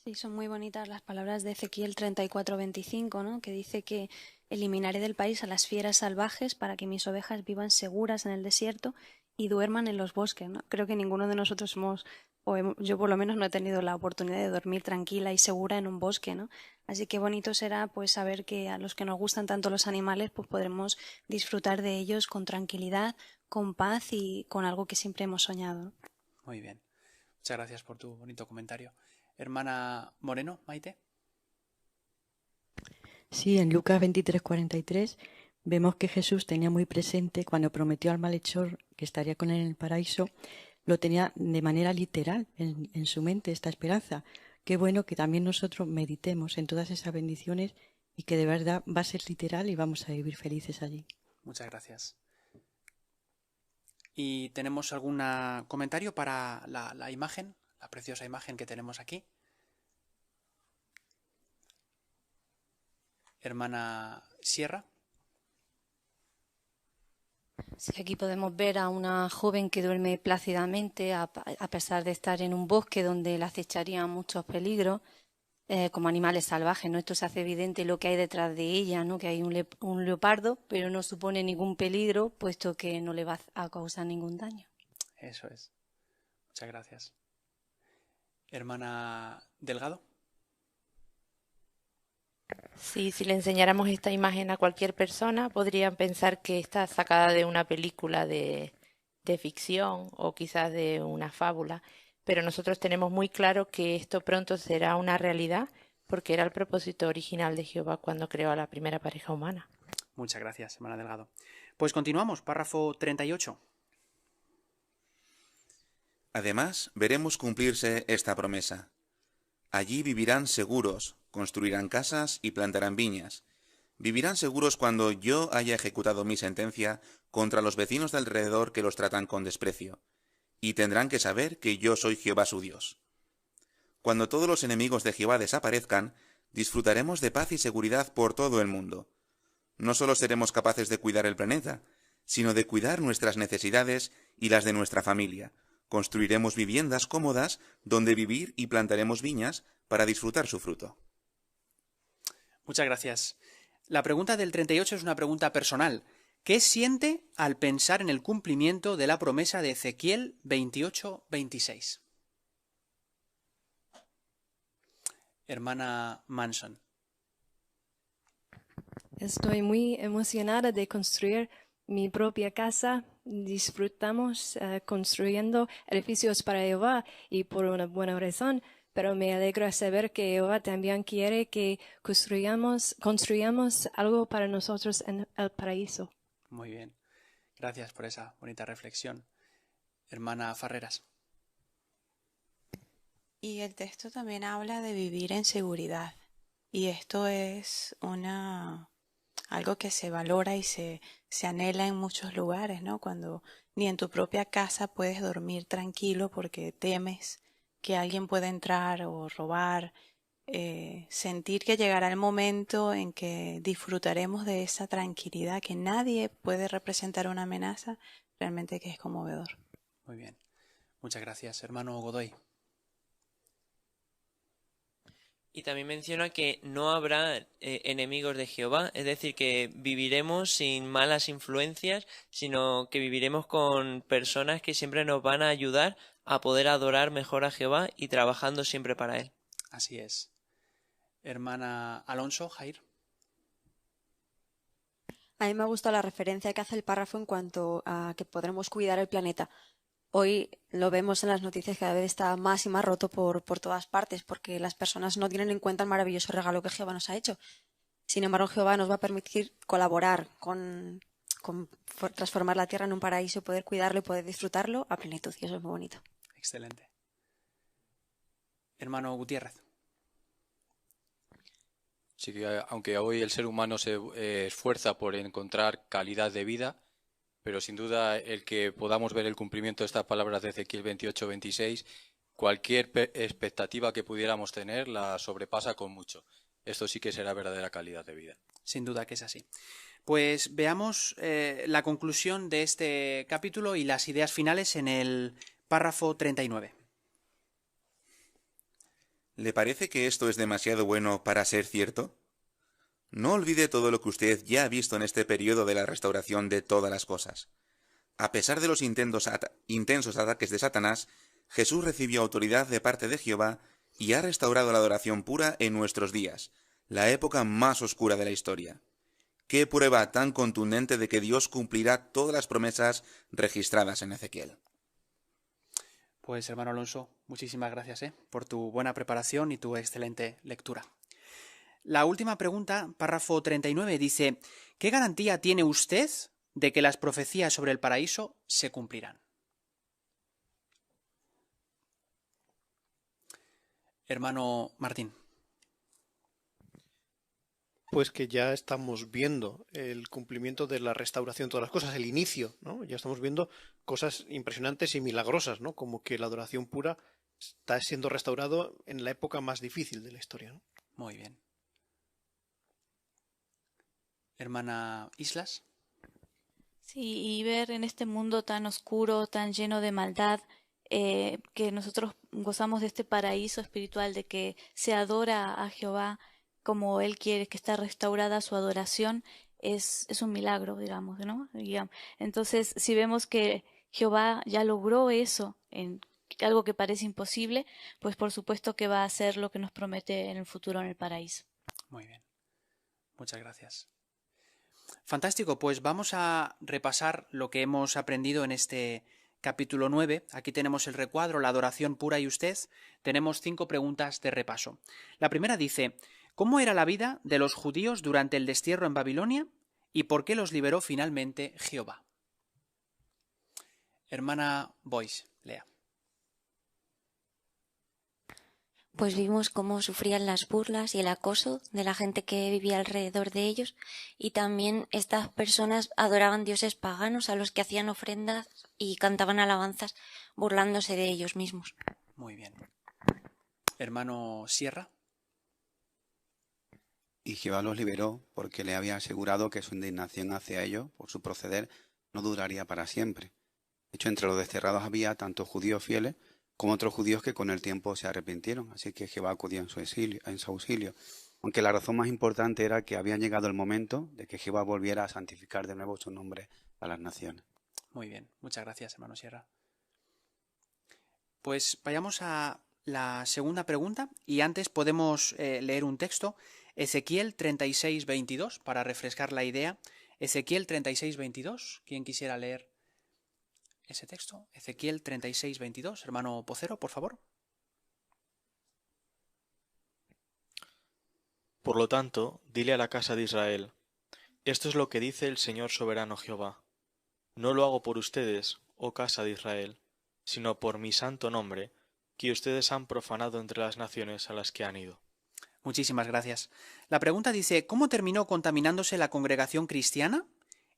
Sí, son muy bonitas las palabras de Ezequiel 34:25, ¿no? Que dice que eliminaré del país a las fieras salvajes para que mis ovejas vivan seguras en el desierto y duerman en los bosques, ¿no? Creo que ninguno de nosotros yo por lo menos no he tenido la oportunidad de dormir tranquila y segura en un bosque, ¿no? Así que bonito será pues saber que a los que nos gustan tanto los animales pues podremos disfrutar de ellos con tranquilidad, con paz y con algo que siempre hemos soñado, ¿no? Muy bien. Muchas gracias por tu bonito comentario. Hermana Moreno, Maite. Sí, en Lucas 23:43 vemos que Jesús tenía muy presente cuando prometió al malhechor que estaría con él en el paraíso, lo tenía de manera literal en su mente esta esperanza. Qué bueno que también nosotros meditemos en todas esas bendiciones y que de verdad va a ser literal y vamos a vivir felices allí. Muchas gracias. ¿Y tenemos algún comentario para la imagen, la preciosa imagen que tenemos aquí? Hermana Sierra. Sí, aquí podemos ver a una joven que duerme plácidamente a pesar de estar en un bosque donde le acecharían muchos peligros, como animales salvajes, ¿no? Esto se hace evidente lo que hay detrás de ella, ¿no? Que hay un leopardo, pero no supone ningún peligro, puesto que no le va a causar ningún daño. Eso es. Muchas gracias. Hermana Delgado. Sí, si le enseñáramos esta imagen a cualquier persona, podrían pensar que está sacada de una película de ficción o quizás de una fábula, pero nosotros tenemos muy claro que esto pronto será una realidad porque era el propósito original de Jehová cuando creó a la primera pareja humana. Muchas gracias, hermana Delgado. Pues continuamos, párrafo 38. Además, veremos cumplirse esta promesa. Allí vivirán seguros, construirán casas y plantarán viñas. Vivirán seguros cuando yo haya ejecutado mi sentencia contra los vecinos de alrededor que los tratan con desprecio. Y tendrán que saber que yo soy Jehová su Dios. Cuando todos los enemigos de Jehová desaparezcan, disfrutaremos de paz y seguridad por todo el mundo. No solo seremos capaces de cuidar el planeta, sino de cuidar nuestras necesidades y las de nuestra familia. Construiremos viviendas cómodas donde vivir y plantaremos viñas para disfrutar su fruto. Muchas gracias. La pregunta del 38 es una pregunta personal. ¿Qué siente al pensar en el cumplimiento de la promesa de Ezequiel 28:26? Hermana Manson. Estoy muy emocionada de construir mi propia casa. Disfrutamos construyendo edificios para Jehová y por una buena razón, pero me alegra saber que Jehová también quiere que construyamos algo para nosotros en el paraíso. Muy bien. Gracias por esa bonita reflexión. Hermana Farreras. Y el texto también habla de vivir en seguridad. Y esto es algo que se valora y se anhela en muchos lugares, ¿no? Cuando ni en tu propia casa puedes dormir tranquilo porque temes que alguien pueda entrar o robar. Sentir que llegará el momento en que disfrutaremos de esa tranquilidad, que nadie puede representar una amenaza, realmente que es conmovedor. Muy bien. Muchas gracias, hermano Godoy. Y también menciona que no habrá enemigos de Jehová, es decir, que viviremos sin malas influencias, sino que viviremos con personas que siempre nos van a ayudar a poder adorar mejor a Jehová y trabajando siempre para Él. Así es. Hermana Alonso, Jair. A mí me gusta la referencia que hace el párrafo en cuanto a que podremos cuidar el planeta. Hoy lo vemos en las noticias, cada vez está más y más roto por todas partes, porque las personas no tienen en cuenta el maravilloso regalo que Jehová nos ha hecho. Sin embargo, Jehová nos va a permitir colaborar con transformar la tierra en un paraíso, poder cuidarlo y poder disfrutarlo a plenitud, y eso es muy bonito. Excelente. Hermano Gutiérrez. Sí, que aunque hoy el ser humano se esfuerza por encontrar calidad de vida, pero sin duda el que podamos ver el cumplimiento de estas palabras de Ezequiel 28:26, cualquier expectativa que pudiéramos tener la sobrepasa con mucho. Esto sí que será verdadera calidad de vida. Sin duda que es así. Pues veamos la conclusión de este capítulo y las ideas finales en el párrafo 39. ¿Le parece que esto es demasiado bueno para ser cierto? No olvide todo lo que usted ya ha visto en este periodo de la restauración de todas las cosas. A pesar de los intensos ataques de Satanás, Jesús recibió autoridad de parte de Jehová y ha restaurado la adoración pura en nuestros días, la época más oscura de la historia. ¡Qué prueba tan contundente de que Dios cumplirá todas las promesas registradas en Ezequiel! Pues hermano Alonso, muchísimas gracias por tu buena preparación y tu excelente lectura. La última pregunta, párrafo 39, dice: ¿qué garantía tiene usted de que las profecías sobre el paraíso se cumplirán? Hermano Martín. Pues que ya estamos viendo el cumplimiento de la restauración de todas las cosas, el inicio, ¿no? Ya estamos viendo cosas impresionantes y milagrosas, ¿no? Como que la adoración pura está siendo restaurado en la época más difícil de la historia, ¿no? Muy bien. Hermana Islas. Sí, y ver en este mundo tan oscuro, tan lleno de maldad, que nosotros gozamos de este paraíso espiritual, de que se adora a Jehová como Él quiere, que está restaurada su adoración, es un milagro, digamos, ¿no? Entonces, si vemos que Jehová ya logró eso, en algo que parece imposible, pues por supuesto que va a hacer lo que nos promete en el futuro en el paraíso. Muy bien. Muchas gracias. Fantástico, pues vamos a repasar lo que hemos aprendido en este capítulo 9. Aquí tenemos el recuadro, la adoración pura y usted. Tenemos 5 preguntas de repaso. La primera dice, ¿cómo era la vida de los judíos durante el destierro en Babilonia y por qué los liberó finalmente Jehová? Hermana Boyce, lea. Pues vimos cómo sufrían las burlas y el acoso de la gente que vivía alrededor de ellos, y también estas personas adoraban dioses paganos a los que hacían ofrendas y cantaban alabanzas burlándose de ellos mismos. Muy bien. Hermano Sierra. Y Jehová los liberó porque le había asegurado que su indignación hacia ellos por su proceder no duraría para siempre. De hecho, entre los desterrados había tanto judíos fieles como otros judíos que con el tiempo se arrepintieron, así que Jehová acudió en su auxilio, aunque la razón más importante era que había llegado el momento de que Jehová volviera a santificar de nuevo su nombre a las naciones. Muy bien, muchas gracias, hermano Sierra. Pues vayamos a la segunda pregunta, y antes podemos leer un texto, Ezequiel 36:22, para refrescar la idea. Ezequiel 36:22, ¿quién quisiera leer ese texto? Ezequiel 36:22, hermano Pocero, por favor. Por lo tanto, dile a la casa de Israel, esto es lo que dice el Señor soberano Jehová. No lo hago por ustedes, oh casa de Israel, sino por mi santo nombre, que ustedes han profanado entre las naciones a las que han ido. Muchísimas gracias. La pregunta dice, ¿cómo terminó contaminándose la congregación cristiana?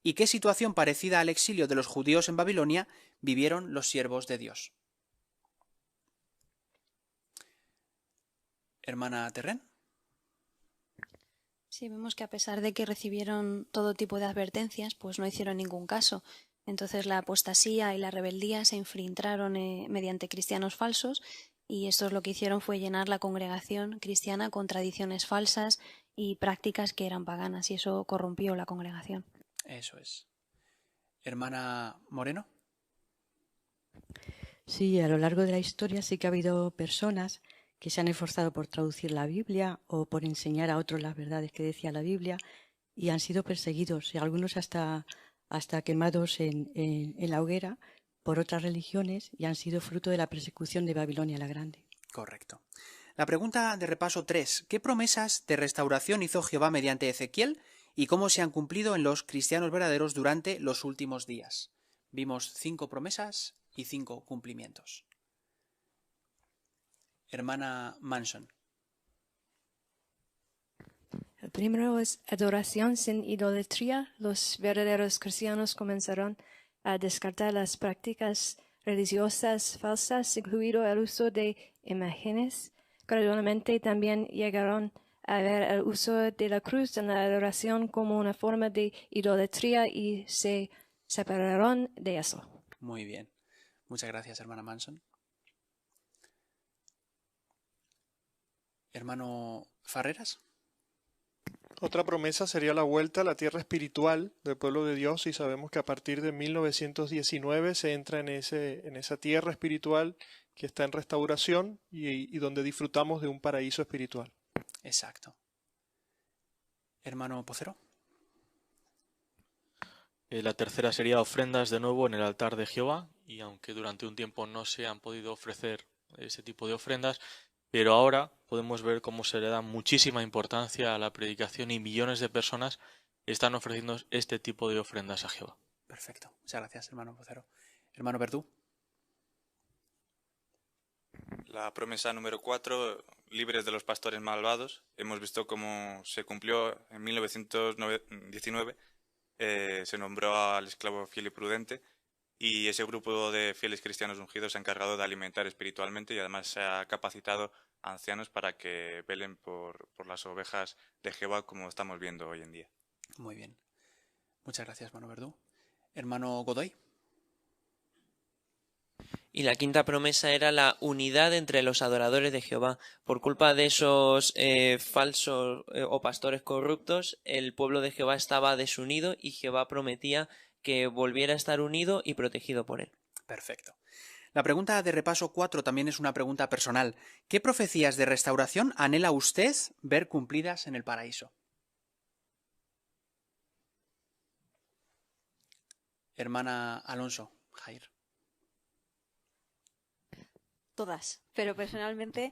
¿Y qué situación parecida al exilio de los judíos en Babilonia vivieron los siervos de Dios? Hermana Terren. Sí, vemos que a pesar de que recibieron todo tipo de advertencias, pues no hicieron ningún caso. Entonces la apostasía y la rebeldía se infiltraron mediante cristianos falsos, y estos lo que hicieron fue llenar la congregación cristiana con tradiciones falsas y prácticas que eran paganas, y eso corrompió la congregación. Eso es. Hermana Moreno. Sí, a lo largo de la historia sí que ha habido personas que se han esforzado por traducir la Biblia o por enseñar a otros las verdades que decía la Biblia, y han sido perseguidos, y algunos hasta quemados en la hoguera por otras religiones, y han sido fruto de la persecución de Babilonia la Grande. Correcto. La pregunta de repaso 3. ¿Qué promesas de restauración hizo Jehová mediante Ezequiel y cómo se han cumplido en los cristianos verdaderos durante los últimos días? Vimos 5 promesas y 5 cumplimientos. Hermana Manson. El primero es adoración sin idolatría. Los verdaderos cristianos comenzaron a descartar las prácticas religiosas falsas, incluido el uso de imágenes. Gradualmente también llegaron a ver el uso de la cruz en la adoración como una forma de idolatría y se separaron de eso. Muy bien. Muchas gracias, hermana Manson. Hermano Farreras. Otra promesa sería la vuelta a la tierra espiritual del pueblo de Dios, y sabemos que a partir de 1919 se entra en esa tierra espiritual que está en restauración y donde disfrutamos de un paraíso espiritual. Exacto. Hermano Pocero. La tercera sería ofrendas de nuevo en el altar de Jehová, y aunque durante un tiempo no se han podido ofrecer ese tipo de ofrendas, pero ahora podemos ver cómo se le da muchísima importancia a la predicación y millones de personas están ofreciendo este tipo de ofrendas a Jehová. Perfecto. Muchas gracias, hermano Pocero. Hermano Verdú. La promesa número 4, libres de los pastores malvados. Hemos visto cómo se cumplió en 1919. Se nombró al esclavo fiel y prudente, y ese grupo de fieles cristianos ungidos se ha encargado de alimentar espiritualmente, y además se ha capacitado a ancianos para que velen por las ovejas de Jehová, como estamos viendo hoy en día. Muy bien. Muchas gracias, hermano Verdú. Hermano Godoy. Y la quinta promesa era la unidad entre los adoradores de Jehová. Por culpa de esos falsos o pastores corruptos, el pueblo de Jehová estaba desunido, y Jehová prometía que volviera a estar unido y protegido por él. Perfecto. La pregunta de repaso 4 también es una pregunta personal. ¿Qué profecías de restauración anhela usted ver cumplidas en el paraíso? Hermana Alonso, Jair. todas, pero personalmente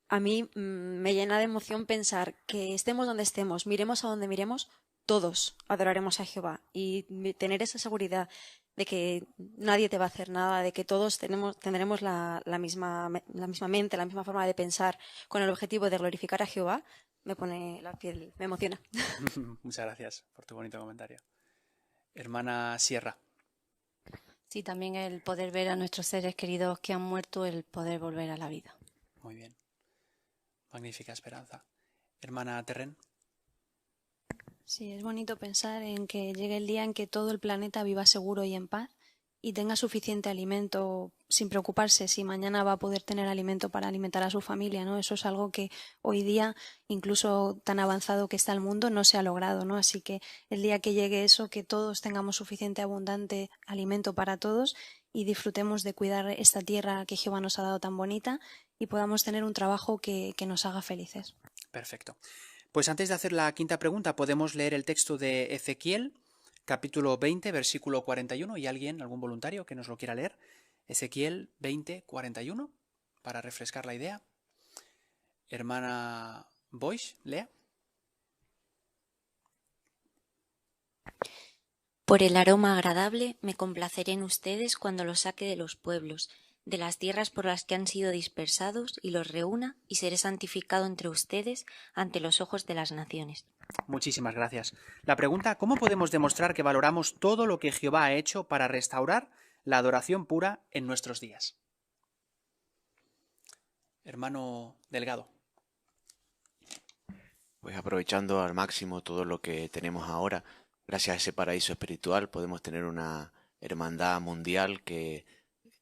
a mí me llena de emoción pensar que estemos donde estemos, miremos a donde miremos, todos adoraremos a Jehová y tener esa seguridad de que nadie te va a hacer nada, de que todos tendremos la misma mente, la misma forma de pensar con el objetivo de glorificar a Jehová, me pone la piel, me emociona. Muchas gracias por tu bonito comentario. Hermana Sierra. Sí, también el poder ver a nuestros seres queridos que han muerto, el poder volver a la vida. Muy bien. Magnífica esperanza. Hermana Terren. Sí, es bonito pensar en que llegue el día en que todo el planeta viva seguro y en paz y tenga suficiente alimento sin preocuparse si mañana va a poder tener alimento para alimentar a su familia, ¿no? Eso es algo que hoy día, incluso tan avanzado que está el mundo, no se ha logrado, ¿no? Así que el día que llegue eso, que todos tengamos suficiente abundante alimento para todos y disfrutemos de cuidar esta tierra que Jehová nos ha dado tan bonita y podamos tener un trabajo que nos haga felices. Perfecto. Pues antes de hacer la quinta pregunta, podemos leer el texto de Ezequiel, capítulo 20, versículo 41. ¿Y alguien, algún voluntario que nos lo quiera leer? Ezequiel 20, 41, para refrescar la idea. Hermana Boix, lea. Por el aroma agradable me complaceré en ustedes cuando los saque de los pueblos, de las tierras por las que han sido dispersados, y los reúna, y seré santificado entre ustedes ante los ojos de las naciones. Muchísimas gracias. La pregunta: ¿cómo podemos demostrar que valoramos todo lo que Jehová ha hecho para restaurar la adoración pura en nuestros días? Hermano Delgado. Pues aprovechando al máximo todo lo que tenemos ahora, gracias a ese paraíso espiritual podemos tener una hermandad mundial que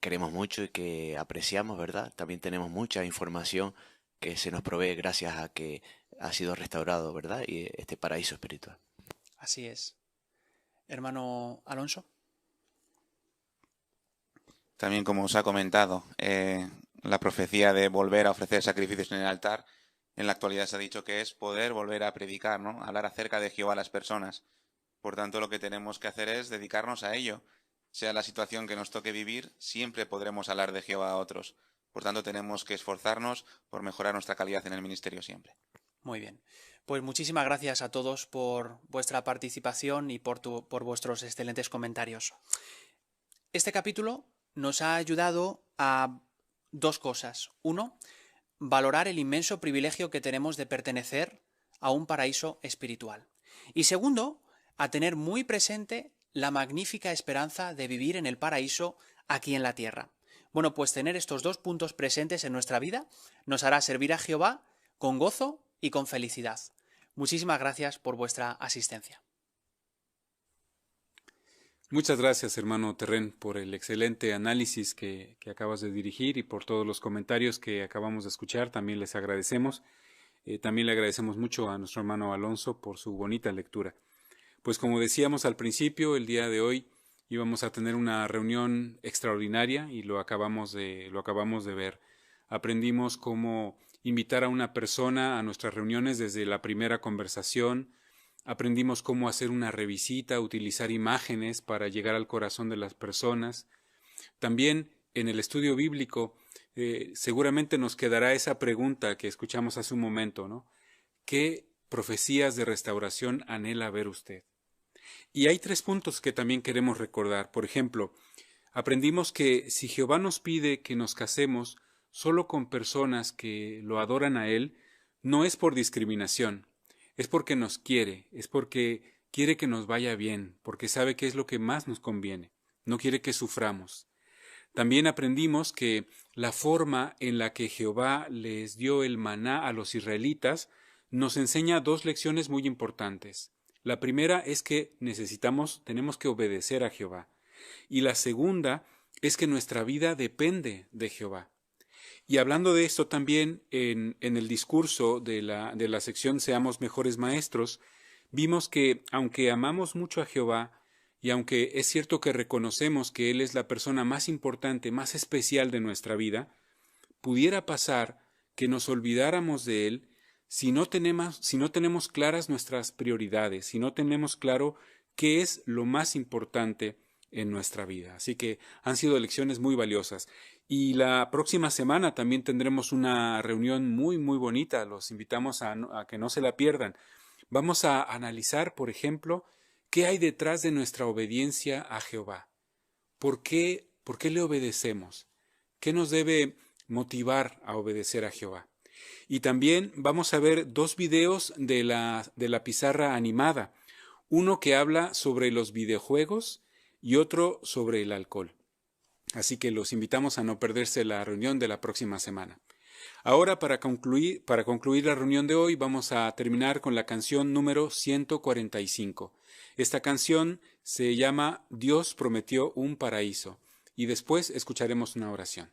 queremos mucho y que apreciamos, ¿verdad? También tenemos mucha información que se nos provee gracias a que ha sido restaurado, ¿verdad? Y este paraíso espiritual. Así es. Hermano Alonso. También, como os ha comentado, la profecía de volver a ofrecer sacrificios en el altar, en la actualidad se ha dicho que es poder volver a predicar, ¿no? Hablar acerca de Jehová a las personas. Por tanto, lo que tenemos que hacer es dedicarnos a ello. Sea la situación que nos toque vivir, siempre podremos hablar de Jehová a otros. Por tanto, tenemos que esforzarnos por mejorar nuestra calidad en el ministerio siempre. Muy bien. Pues muchísimas gracias a todos por vuestra participación y por vuestros excelentes comentarios. Este capítulo nos ha ayudado a dos cosas. Uno, valorar el inmenso privilegio que tenemos de pertenecer a un paraíso espiritual. Y segundo, a tener muy presente la magnífica esperanza de vivir en el paraíso aquí en la tierra. Bueno, pues tener estos dos puntos presentes en nuestra vida nos hará servir a Jehová con gozo y con felicidad. Muchísimas gracias por vuestra asistencia. Muchas gracias, hermano Terren, por el excelente análisis que acabas de dirigir y por todos los comentarios que acabamos de escuchar. También les agradecemos. También le agradecemos mucho a nuestro hermano Alonso por su bonita lectura. Pues como decíamos al principio, el día de hoy íbamos a tener una reunión extraordinaria y lo acabamos de ver. Aprendimos cómo invitar a una persona a nuestras reuniones desde la primera conversación. Aprendimos cómo hacer una revisita, utilizar imágenes para llegar al corazón de las personas. También en el estudio bíblico seguramente nos quedará esa pregunta que escuchamos hace un momento, ¿no? ¿Qué profecías de restauración anhela ver usted? Y hay 3 puntos que también queremos recordar. Por ejemplo, aprendimos que si Jehová nos pide que nos casemos solo con personas que lo adoran a Él, no es por discriminación, es porque nos quiere, es porque quiere que nos vaya bien, porque sabe que es lo que más nos conviene, no quiere que suframos. También aprendimos que la forma en la que Jehová les dio el maná a los israelitas nos enseña 2 lecciones muy importantes. La primera es que tenemos que obedecer a Jehová. Y la segunda es que nuestra vida depende de Jehová. Y hablando de esto también, en el discurso de la sección Seamos Mejores Maestros, vimos que aunque amamos mucho a Jehová, y aunque es cierto que reconocemos que Él es la persona más importante, más especial de nuestra vida, pudiera pasar que nos olvidáramos de Él si no tenemos claras nuestras prioridades, si no tenemos claro qué es lo más importante en nuestra vida. Así que han sido lecciones muy valiosas. Y la próxima semana también tendremos una reunión muy, muy bonita. Los invitamos a que no se la pierdan. Vamos a analizar, por ejemplo, qué hay detrás de nuestra obediencia a Jehová. ¿Por qué le obedecemos? ¿Qué nos debe motivar a obedecer a Jehová? Y también vamos a ver 2 videos de la pizarra animada. Uno que habla sobre los videojuegos y otro sobre el alcohol. Así que los invitamos a no perderse la reunión de la próxima semana. Ahora, para concluir la reunión de hoy, vamos a terminar con la canción número 145. Esta canción se llama Dios prometió un paraíso. Y después escucharemos una oración.